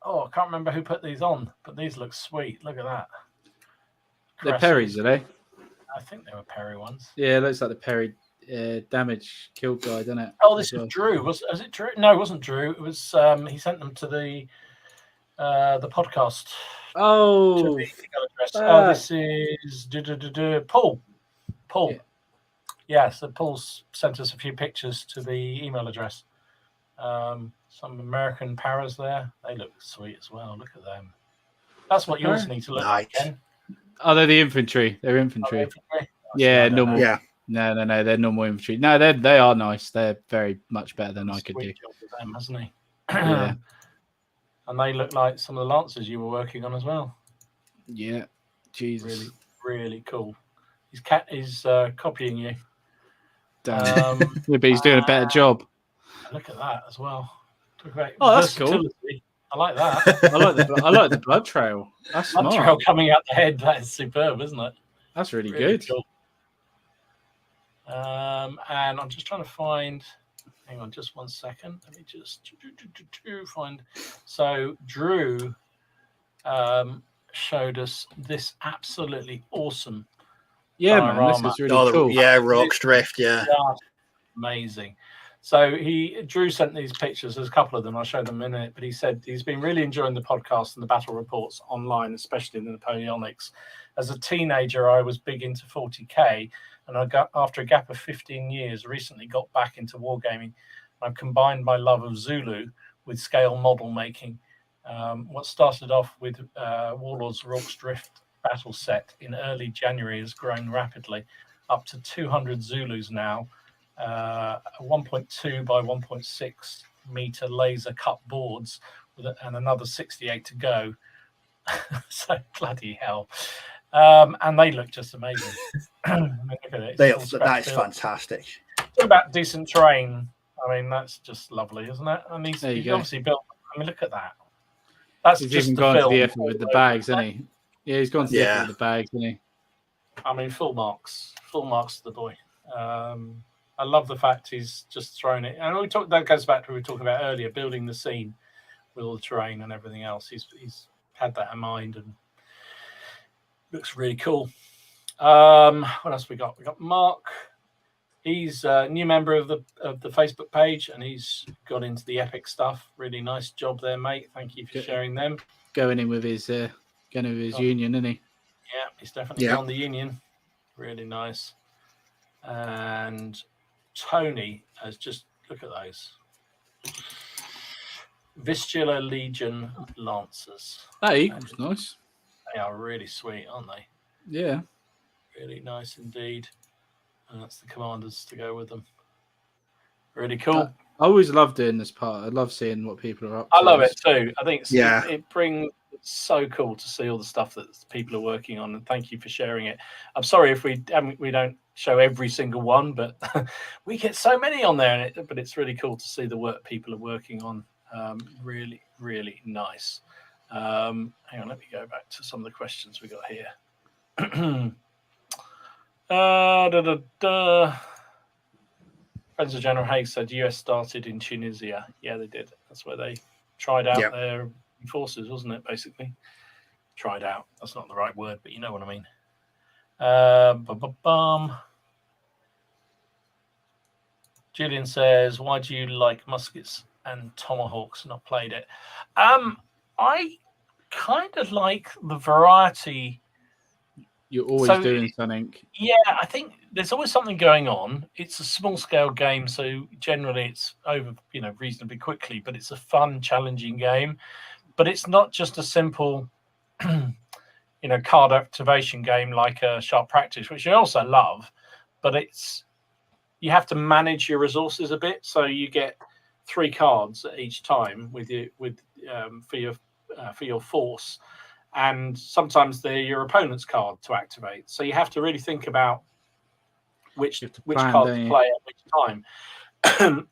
I can't remember who put these on, but these look sweet. Look at that. They're Perry's, are they? I think they were Perry ones. Yeah, it looks like the Perry damage kill guide, doesn't it? Oh, this is Drew. Was it Drew? No, it wasn't Drew. It was he sent them to the podcast. Oh, this is Paul. Paul. Yeah. So Paul's sent us a few pictures to the email address. Some American paras there. They look sweet as well. Look at them. That's what yours need to look like, Ken. Oh, they're the infantry. They're infantry. Yeah, normal. Yeah. No, they're normal infantry. No, they are nice. They're very much better than I could do. Job with them, hasn't he? Yeah. And they look like some of the lancers you were working on as well. Yeah. Jesus. Really, really cool. He's copying you. Damn. Yeah, but he's doing a better job. Look at that as well. Talk about that's cool. versatility. I like that. I like the blood trail. That's blood smart. trail coming out the head. That is superb, isn't it? That's really good. Cool. And I'm just trying to find. Hang on, just 1 second. Let me just find. So Drew showed us this absolutely awesome. Yeah, man, this is really cool. Yeah, Rock's Drift. Yeah, amazing. So Drew sent these pictures. There's a couple of them. I'll show them in a minute. But he said he's been really enjoying the podcast and the battle reports online, especially the Napoleonics. As a teenager, I was big into 40k, and after a gap of 15 years, recently got back into wargaming. I've combined my love of Zulu with scale model making. What started off with Warlords Rock's Drift battle set in early January has grown rapidly, up to 200 Zulus now. 1.2 by 1.6 meter laser cut boards and another 68 to go. So bloody hell. And they look just amazing. Look at it. That is fantastic. Talk about decent terrain. I mean, that's just lovely, isn't it? And he's obviously built. I mean, look at that. That's he's just even gone to the effort with the bags, isn't he? Yeah, he's gone to the effort with the bags, isn't he? I mean, full marks to the boy. I love the fact he's just thrown it. And that goes back to what we were talking about earlier, building the scene with all the terrain and everything else. He's had that in mind and looks really cool. What else we got? We got Mark. He's a new member of the Facebook page, and he's got into the epic stuff. Really nice job there, mate. Thank you for sharing them. Going in with his union, isn't he? Yeah, he's definitely on the union. Really nice. And Tony has just look at those Vistula Legion Lancers. That equals nice. They are really sweet, aren't they? Yeah. Really nice indeed. And that's the commanders to go with them. Really cool. I always love doing this part. I love seeing what people are up to. I love it too. I think it brings. It's so cool to see all the stuff that people are working on, and thank you for sharing it. I'm sorry if we don't show every single one, but we get so many on there, but it's really cool to see the work people are working on. Really, really nice. Hang on, let me go back to some of the questions we got here. Friends of General Haig said US started in Tunisia. Yeah, they did. That's where they tried out their forces, wasn't it? Basically, tried out. That's not the right word, but you know what I mean. Julian says, "Why do you like muskets and tomahawks? Not played it. I kind of like the variety." You're always doing something. Yeah, I think there's always something going on. It's a small scale game, so generally it's over, reasonably quickly, but it's a fun, challenging game. But it's not just a simple, card activation game like a Sharp Practice, which I also love, but you have to manage your resources a bit. So you get 3 cards at each time for your force. And sometimes they're your opponent's card to activate. So you have to really think about which card to play at which time.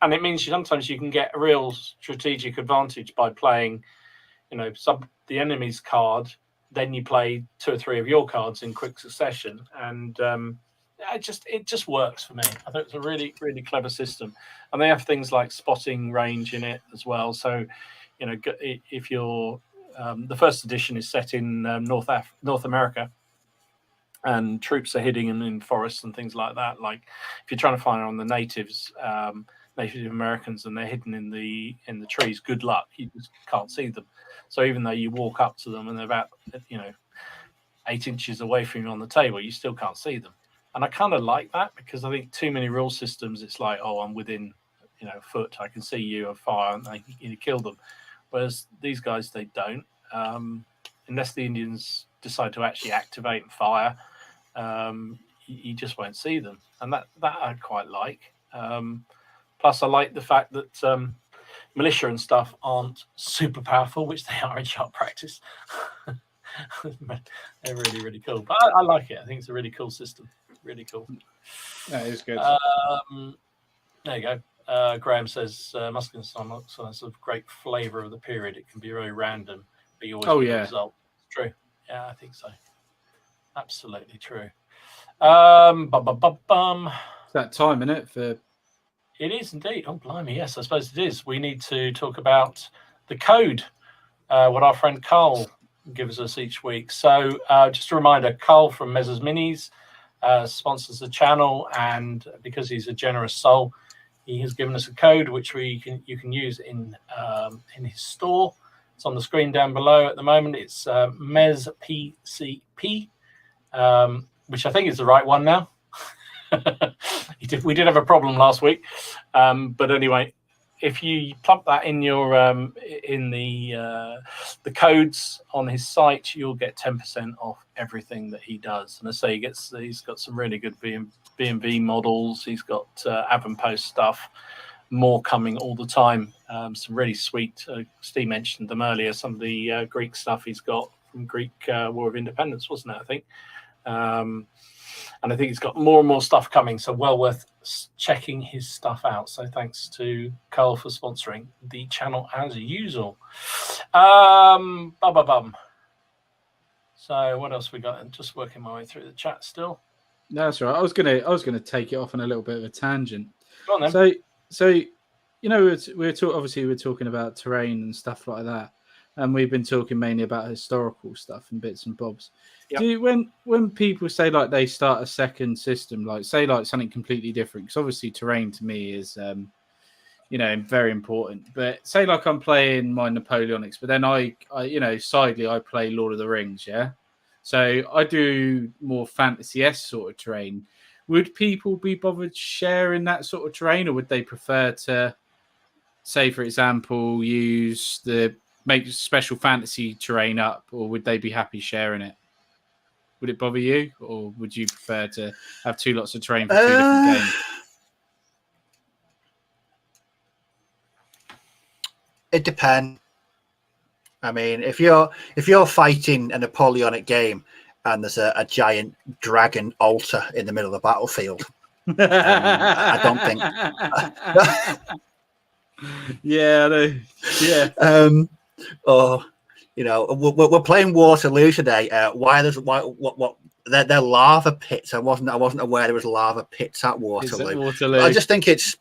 And it means sometimes you can get a real strategic advantage by playing, the enemy's card. Then you play 2 or 3 of your cards in quick succession. And it just works for me. I think it's a really, really clever system. And they have things like spotting range in it as well. So, if you're... the first edition is set in North America, and troops are hidden in forests and things like that. Like if you're trying to find on the Native Americans, and they're hidden in the trees, good luck. You just can't see them. So even though you walk up to them and they're about 8 inches away from you on the table, you still can't see them. And I kind of like that, because I think too many rule systems, it's like, oh, I'm within, a foot, I can see you on fire, and you kill them. Whereas these guys, they don't, unless the Indians decide to actually activate and fire. You just won't see them, and that I quite like. Plus, I like the fact that militia and stuff aren't super powerful, which they are in sharp practice. They're really, really cool. But I like it. I think it's a really cool system. Really cool. That is good. There you go. Graham says Muskin has a great flavour of the period. It can be very random, but you always get the result. True. Yeah, I think so. Absolutely true. It's that time, isn't it? It is indeed. Oh, blimey, yes, I suppose it is. We need to talk about the code, what our friend Carl gives us each week. So just a reminder, Carl from Mezzers Minis sponsors the channel, and because he's a generous soul, he has given us a code which you can use in his store. It's on the screen down below at the moment. It's MEZPCP, which I think is the right one now. We did have a problem last week, but anyway, if you plump that in your in the codes on his site, you'll get 10% off everything that he does. And I say he's got some really good B&B models. He's got avant-post stuff, more coming all the time. Some really sweet. Steve mentioned them earlier. Some of the Greek stuff he's got from Greek War of Independence, wasn't it? I think. And I think he's got more and more stuff coming, so well worth checking his stuff out. So thanks to Carl for sponsoring the channel as usual. So what else we got? I'm just working my way through the chat still. No, that's right. I was gonna take it off on a little bit of a tangent. Go on then. So we're talking about terrain and stuff like that, and we've been talking mainly about historical stuff and bits and bobs. Yep. When people say like they start a second system, like say like something completely different, because obviously terrain to me is very important. But say like I'm playing my Napoleonics, but then I sidely I play Lord of the Rings, yeah. So I do more fantasy-esque sort of terrain. Would people be bothered sharing that sort of terrain, or would they prefer to, say for example, make special fantasy terrain up, or would they be happy sharing it? Would it bother you, or would you prefer to have two lots of terrain for two different games? It depends. I mean, if you're fighting a Napoleonic game and there's a giant dragon altar in the middle of the battlefield, I don't think. Yeah, I know. Yeah. We're playing Waterloo today. They're lava pits. I wasn't aware there was lava pits at Waterloo. I just think it's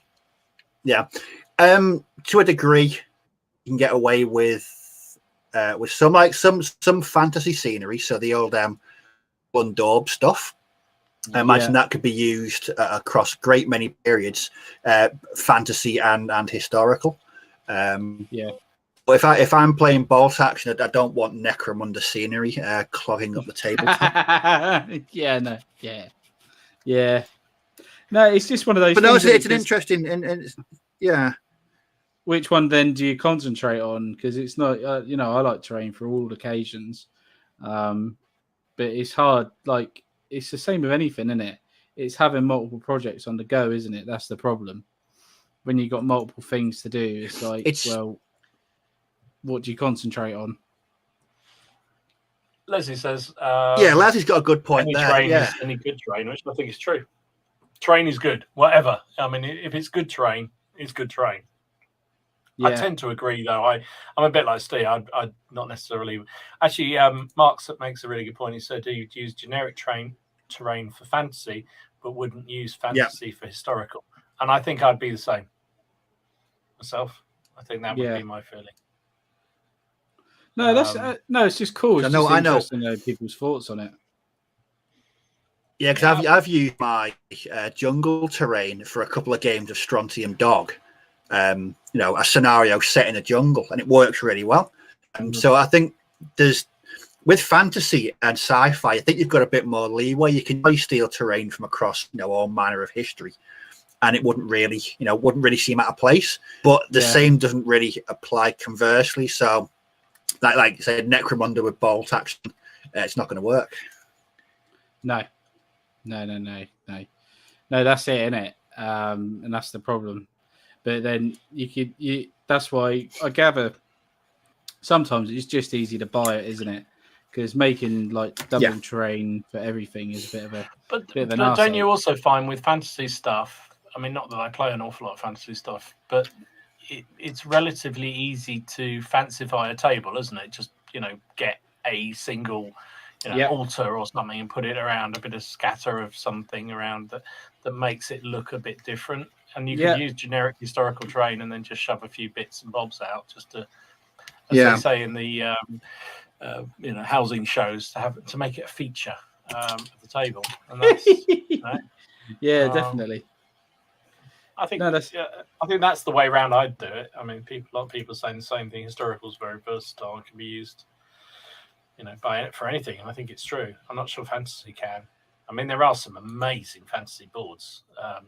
to a degree you can get away with some fantasy scenery. So the old Daub stuff. I imagine that could be used across great many periods, fantasy and historical. But if I'm playing bolt action, I don't want Necromunda scenery clogging up the tabletop. No, it's just one of those. But no, it's an interesting and yeah. Which one then do you concentrate on? Because it's not, I like terrain for all occasions, but it's hard. Like it's the same with anything, isn't it? It's having multiple projects on the go, isn't it? That's the problem. When you've got multiple things to do, it's like, what do you concentrate on? Leslie says, Leslie's got a good point there. Any good terrain, which I think is true. Terrain is good, whatever. I mean, if it's good terrain, it's good terrain. Yeah. I tend to agree, though. I'm a bit like Steve. I'd not necessarily. Actually, Mark makes a really good point. He said he'd use generic terrain for fantasy, but wouldn't use fantasy for historical. And I think I'd be the same myself. I think that would be my feeling. No, that's it's just cool. It's I know to know people's thoughts on it. Yeah, because I've used my jungle terrain for a couple of games of Strontium Dog. A scenario set in a jungle, and it works really well. So I think with fantasy and sci-fi, I think you've got a bit more leeway. You can steal terrain from across, all manner of history, and it wouldn't really seem out of place. But the same doesn't really apply conversely. So, like you said, Necromunda with bolt action, it's not going to work. No. That's it, innit? And that's the problem. But then that's why I gather sometimes it's just easy to buy it, isn't it? Because making like double terrain for everything is a bit of a bit of an don't you also find with fantasy stuff? I mean, not that I play an awful lot of fantasy stuff, but it's relatively easy to fancify a table, isn't it? Just get a single altar or something and put it around, a bit of scatter of something around that makes it look a bit different. And you can use generic historical terrain and then just shove a few bits and bobs out just to, as they say in the housing shows, to make it a feature of the table. And that's, definitely. I think I think that's the way around I'd do it. I mean, a lot of people are saying the same thing. Historical is very versatile and can be used, for anything. And I think it's true. I'm not sure fantasy can. I mean, there are some amazing fantasy boards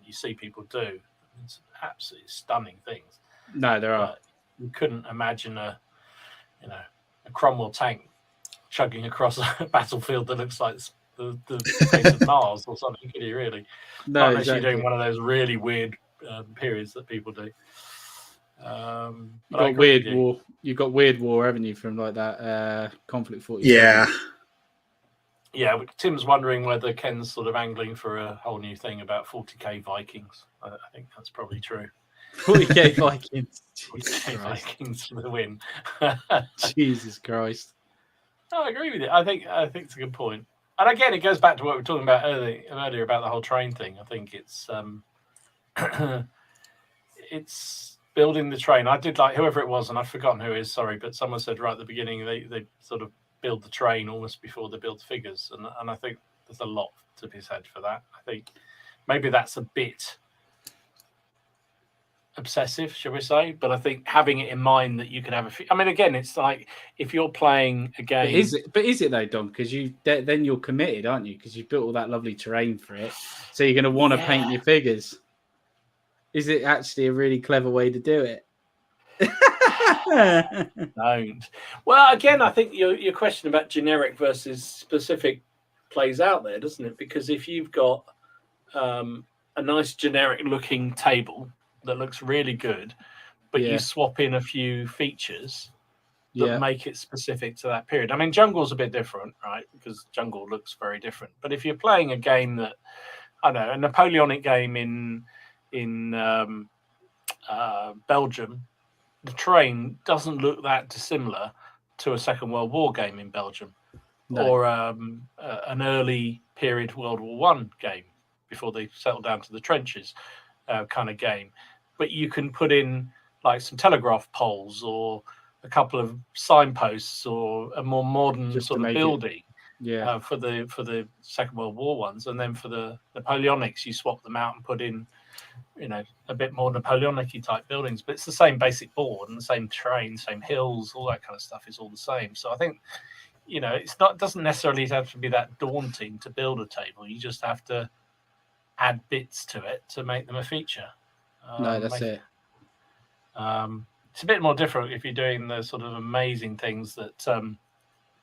you see people do. It's absolutely stunning things. No, there are. You couldn't imagine a Cromwell tank chugging across a battlefield that looks like the face of Mars or something, could you really? No, unless you're doing one of those really weird periods that people do. You've got weird war, haven't you, from like that Conflict 40? Yeah, Tim's wondering whether Ken's sort of angling for a whole new thing about 40k Vikings. I think that's probably true. 40k Vikings. 40k Vikings for the win. Jesus Christ. No, I agree with you. I think it's a good point. And again, it goes back to what we were talking about earlier about the whole train thing. I think it's it's building the train. I did like whoever it was, and I've forgotten who it is, sorry, but someone said right at the beginning they sort of build the train almost before they build the figures. And I think there's a lot to be said for that. I think maybe that's a bit obsessive, shall we say? But I think having it in mind that you can have I mean, again, it's like if you're playing a game. But is it though, Dom? Because then you're committed, aren't you? Because you've built all that lovely terrain for it. So you're going to want to paint your figures. Is it actually a really clever way to do it? Don't. Well, again, I think your question about generic versus specific plays out there, doesn't it? Because if you've got a nice generic looking table that looks really good, but you swap in a few features that make it specific to that period. I mean, Jungle's a bit different, right? Because Jungle looks very different. But if you're playing a game that, I don't know, a Napoleonic game in Belgium, the terrain doesn't look that dissimilar to a Second World War game in Belgium, or an early period World War One game before they settled down to the trenches kind of game. But you can put in like some telegraph poles or a couple of signposts or a more modern sort of building for the Second World War ones, and then for the Napoleonics you swap them out and put in a bit more Napoleonic type buildings, but it's the same basic board and the same terrain, same hills, all that kind of stuff is all the same. So I think, it doesn't necessarily have to be that daunting to build a table. You just have to add bits to it to make them a feature. That's it. It's a bit more different if you're doing the sort of amazing things that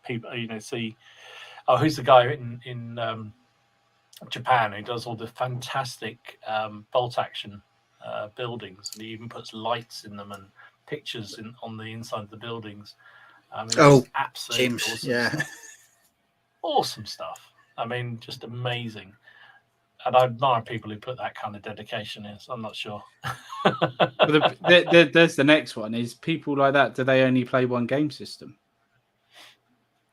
people, see. Oh, who's the guy in Japan who does all the fantastic bolt action buildings, and he even puts lights in them and pictures on the inside of the buildings. Absolutely James, awesome stuff. Awesome stuff. I mean, just amazing. And I admire people who put that kind of dedication in. So I'm not sure. There's the next one. Is people like that? Do they only play one game system?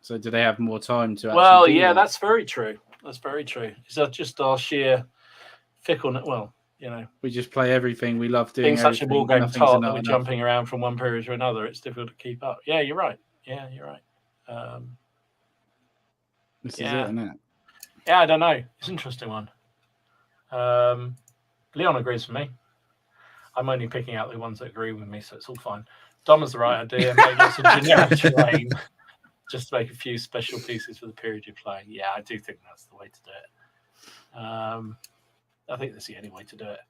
So do they have more time to? Well, yeah, that's very true. That's very true. Is that just our sheer fickleness? Well, we just play everything. We love doing. Being such a war game tart that we're jumping around from one period to another, it's difficult to keep up. Yeah, you're right. This is it, isn't it? Yeah, I don't know. It's an interesting one. Leon agrees with me. I'm only picking out the ones that agree with me, so it's all fine. Dom has the right idea. Maybe it's a generic terrain. just to make a few special pieces for the period you're playing. Yeah, I do think that's the way to do it. I think that's the only way to do it.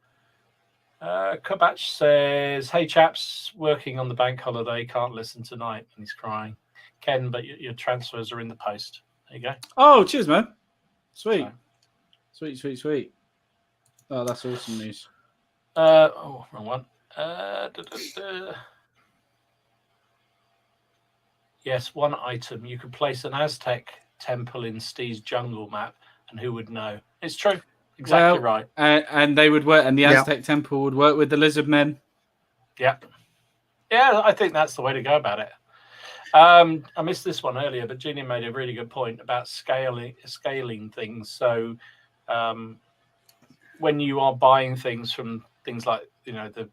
Kubach says, "Hey chaps, working on the bank holiday, can't listen tonight," and he's crying. Ken, but your transfers are in the post. There you go. Oh, cheers, man. Sweet. Sweet. Oh, that's awesome news. Wrong one. Yes, one item. You could place an Aztec temple in Steve's jungle map, and who would know? It's true. Exactly right. And they would work, and the Aztec temple would work with the lizard men. Yep. Yeah, I think that's the way to go about it. I missed this one earlier, but Jeannie made a really good point about scaling things. So when you are buying things from things like the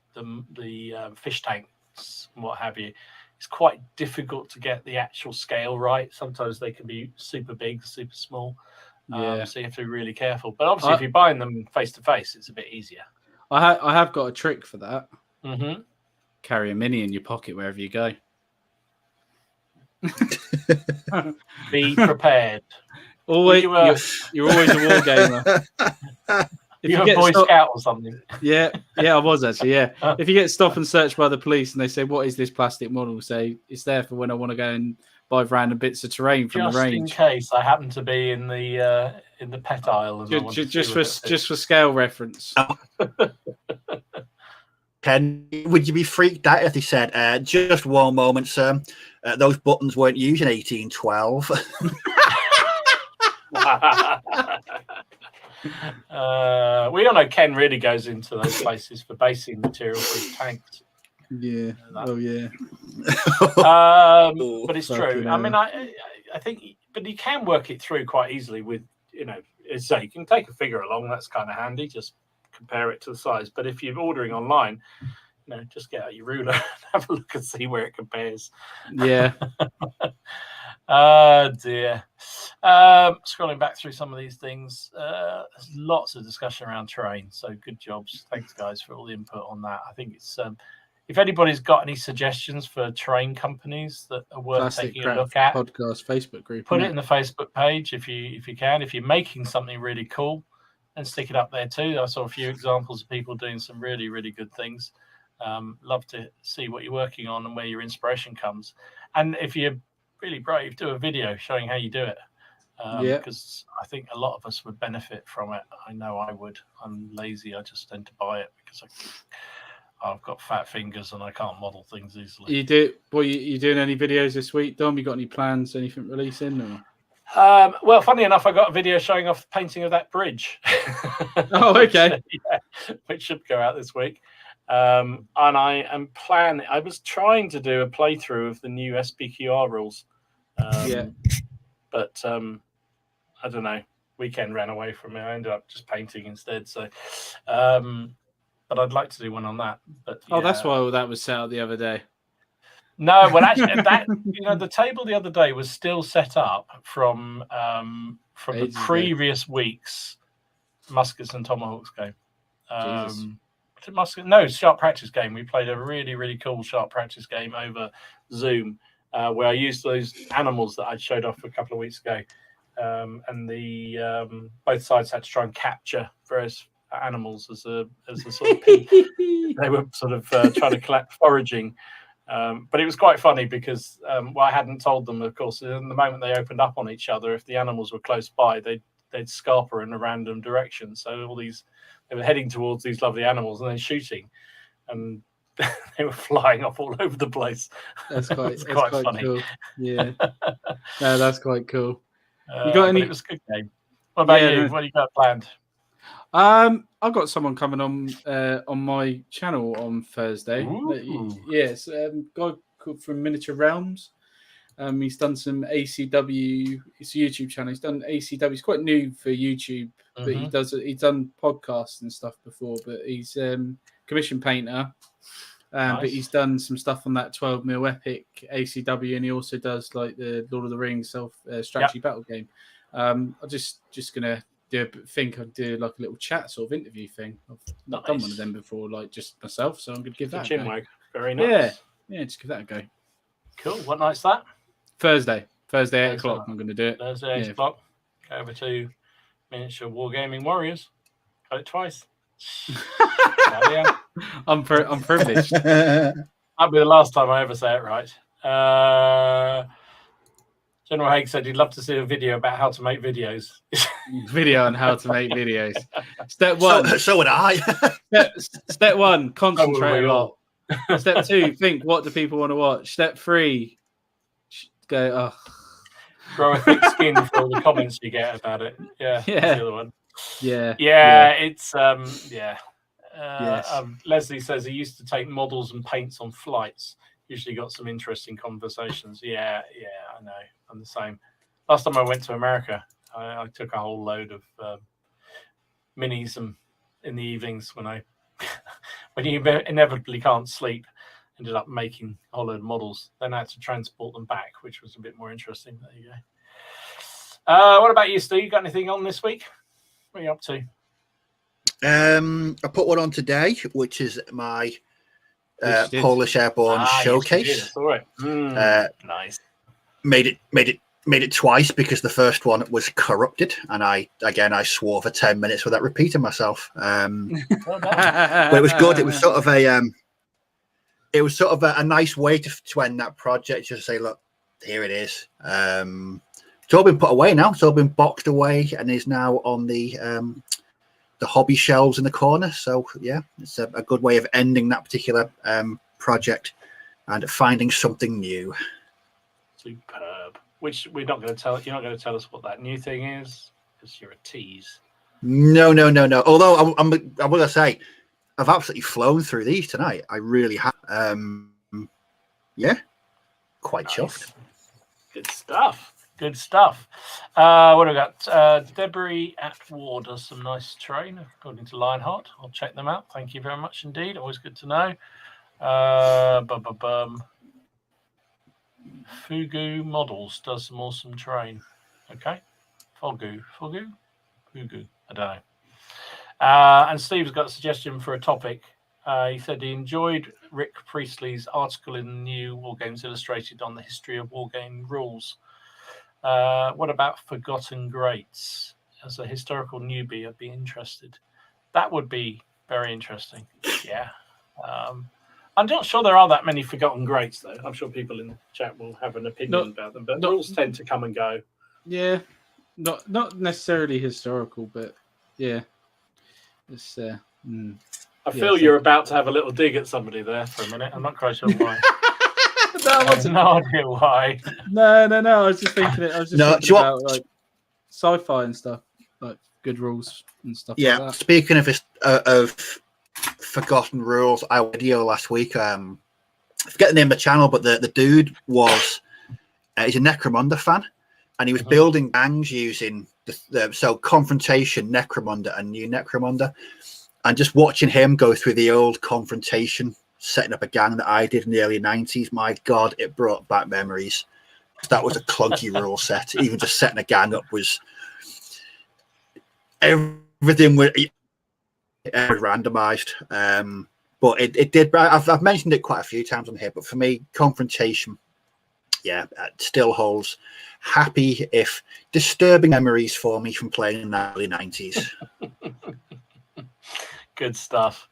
fish tanks and what have you, it's quite difficult to get the actual scale right. Sometimes they can be super big, super small. So you have to be really careful. But obviously, if you're buying them face to face, it's a bit easier. I have got a trick for that. Mm-hmm. Carry a mini in your pocket wherever you go. Be prepared. Always, you're always a war gamer. If you're a Boy Scout or something. Yeah, I was actually. Yeah, if you get stopped and searched by the police and they say, "What is this plastic model?" Say it's there for when I want to go and buy random bits of terrain from the range. Just in case I happen to be in the pet aisle. And just for scale reference. Ken, would you be freaked out if they said, "Just one moment, sir. Those buttons weren't used in 1812." We all know Ken really goes into those places for basing material for his tanks. Yeah. Oh yeah. But it's true. I mean, I think, but you can work it through quite easily with, so you can take a figure along. That's kind of handy. Just compare it to the size. But if you're ordering online, just get out your ruler and have a look and see where it compares. Yeah. Oh dear. Scrolling back through some of these things, there's lots of discussion around terrain. So good jobs. Thanks, guys, for all the input on that. I think it's if anybody's got any suggestions for terrain companies that are worth taking a look at, podcast Facebook group, put it in the Facebook page if you can. If you're making something really cool, and stick it up there too. I saw a few examples of people doing some really, really good things. Love to see what you're working on and where your inspiration comes. And if you're really brave, do a video showing how you do it. Because I think a lot of us would benefit from it. I know I would. I'm lazy. I just tend to buy it because I've got fat fingers and I can't model things easily. You do? Well, you doing any videos this week, Dom? You got any plans? Anything releasing? Or? Well, funny enough, I got a video showing off the painting of that bridge. Oh, okay. which should go out this week. And I am planning. I was trying to do a playthrough of the new SPQR rules. But I don't know. Weekend ran away from me. I ended up just painting instead. So, but I'd like to do one on that. But that's why all that was set up the other day. No, well, actually, the table the other day was still set up from the previous week's Muskets and Tomahawks game. Sharp practice game. We played a really, really cool sharp practice game over Zoom, where I used those animals that I showed off a couple of weeks ago, and the both sides had to try and capture various animals as a sort of they were sort of trying to collect foraging. But it was quite funny because I hadn't told them, of course, in the moment they opened up on each other, if the animals were close by, they'd scarper in a random direction. So they were heading towards these lovely animals and then shooting, and they were flying off all over the place. That's quite funny. Cool. Yeah, no, that's quite cool. You got any? It was a good game. What about you? What do you got planned? I've got someone coming on my channel on Thursday. Yes, a guy called from Miniature Realms. He's done some ACW. It's a YouTube channel. He's done ACW. He's quite new for YouTube, but he's done podcasts and stuff before. But he's commission painter. Nice. But he's done some stuff on that 12mm epic ACW, and he also does like the Lord of the Rings self strategy battle game. I'm just gonna I'd do like a little chat sort of interview thing. I've not done one of them before, like just myself, so I'm gonna give that a go. Very nice. Yeah, just give that a go. Cool. What night's that? Thursday Thursday 8 o'clock. I'm going to do it. Thursday 8 o'clock. Go over to Miniature Wargaming Warriors. Got it twice. I'm privileged. That'll be the last time I ever say it right. General Haig said he'd love to see a video about how to make videos. Video on how to make videos. Step one. So would I. Step one, concentrate a lot. Step two, think, what do people want to watch? Step three, go, grow a thick skin for all the comments you get about it. Yeah. That's the other one. Yeah. It's Leslie says he used to take models and paints on flights. Usually got some interesting conversations. Yeah, I know. I'm the same. Last time I went to America, I took a whole load of minis and in the evenings when you inevitably can't sleep, ended up making a whole load of models. Then I had to transport them back, which was a bit more interesting. There you go. What about you, Steve? Got anything on this week? What are you up to? I put one on today, which is my Polish Airborne showcase. Yes, all right. Nice. Made it twice because the first one was corrupted, and I swore for 10 minutes without repeating myself. But it was good. It was sort of a nice way to end that project. Just to say, look, here it is. It's all been put away now. It's all been boxed away and is now on the hobby shelves in the corner. So yeah, it's a good way of ending that particular project and finding something new. Superb. Which we're not going to tell. You're not going to tell us what that new thing is because you're a tease. No. Although I'm going to say, I've absolutely flown through these tonight. I really have. Quite chuffed. Good stuff. What have we got? Debris at War does some nice terrain, according to Lionheart. I'll check them out. Thank you very much indeed. Always good to know. Fugu Models does some awesome terrain. Okay. Fugu. I don't know. And Steve's got a suggestion for a topic. He said he enjoyed Rick Priestley's article in the new Wargames Illustrated on the history of wargame rules. What about Forgotten Greats? As a historical newbie, I'd be interested. That would be very interesting. Yeah. I'm not sure there are that many Forgotten Greats, though. I'm sure people in the chat will have an opinion about them, but rules tend to come and go. Yeah. Not necessarily historical, but yeah. It's I feel you're about to have a little dig at somebody there for a minute. I'm not quite sure why. I have no idea why. No. I was just thinking it. I was just thinking about like sci-fi and stuff, like good rules and stuff. Yeah. Like that. Speaking of forgotten rules, I had a video last week. I forget the name of the channel, but the dude was he's a Necromunda fan, and he was building gangs using so Confrontation, Necromunda, and New Necromunda, and just watching him go through the old Confrontation, setting up a gang that I did in the early 90s. My God, it brought back memories. That was a clunky rule set. Even just setting a gang up was everything was randomized. But it did. I've mentioned it quite a few times on here, but for me, Confrontation, it still holds happy, if disturbing, memories for me from playing in the early 90s. Good stuff.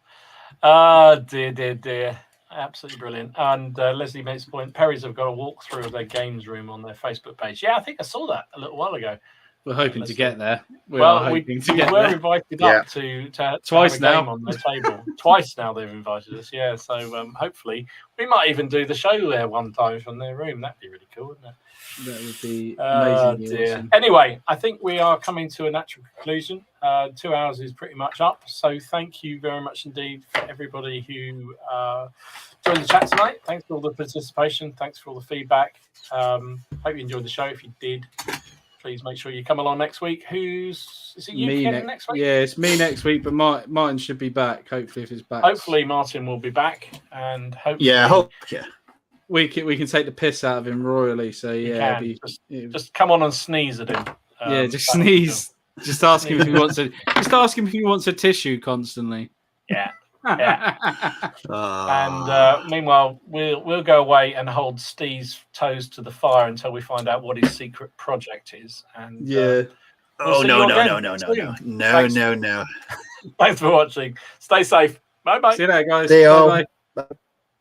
Dear. Absolutely brilliant. And Leslie makes a point. Perry's have got a walkthrough of their games room on their Facebook page. Yeah, I think I saw that a little while ago. We're hoping to get there. We were invited up to twice have a now game on their table. Twice now they've invited us. Yeah, so hopefully we might even do the show there one time from their room. That'd be really cool, wouldn't it? That would be amazing. Awesome. Anyway, I think we are coming to a natural conclusion. 2 hours is pretty much up. So thank you very much indeed for everybody who joined the chat tonight. Thanks for all the participation. Thanks for all the feedback. Hope you enjoyed the show. If you did, please make sure you come along next week. Is it you next week? Yeah, it's me next week, but Martin should be back. Hopefully, if he's back. Hopefully, Martin will be back, and hopefully, we can take the piss out of him royally. So yeah, just come on and sneeze at him. Just sneeze. Just ask him if he wants a. Just ask him if he wants a tissue constantly. Yeah, And meanwhile, we'll go away and hold Steve's toes to the fire until we find out what his secret project is. And yeah. we'll see you again soon. No. Thanks for watching. Stay safe. Bye bye. See you later, guys. See you all. Bye-bye. Bye.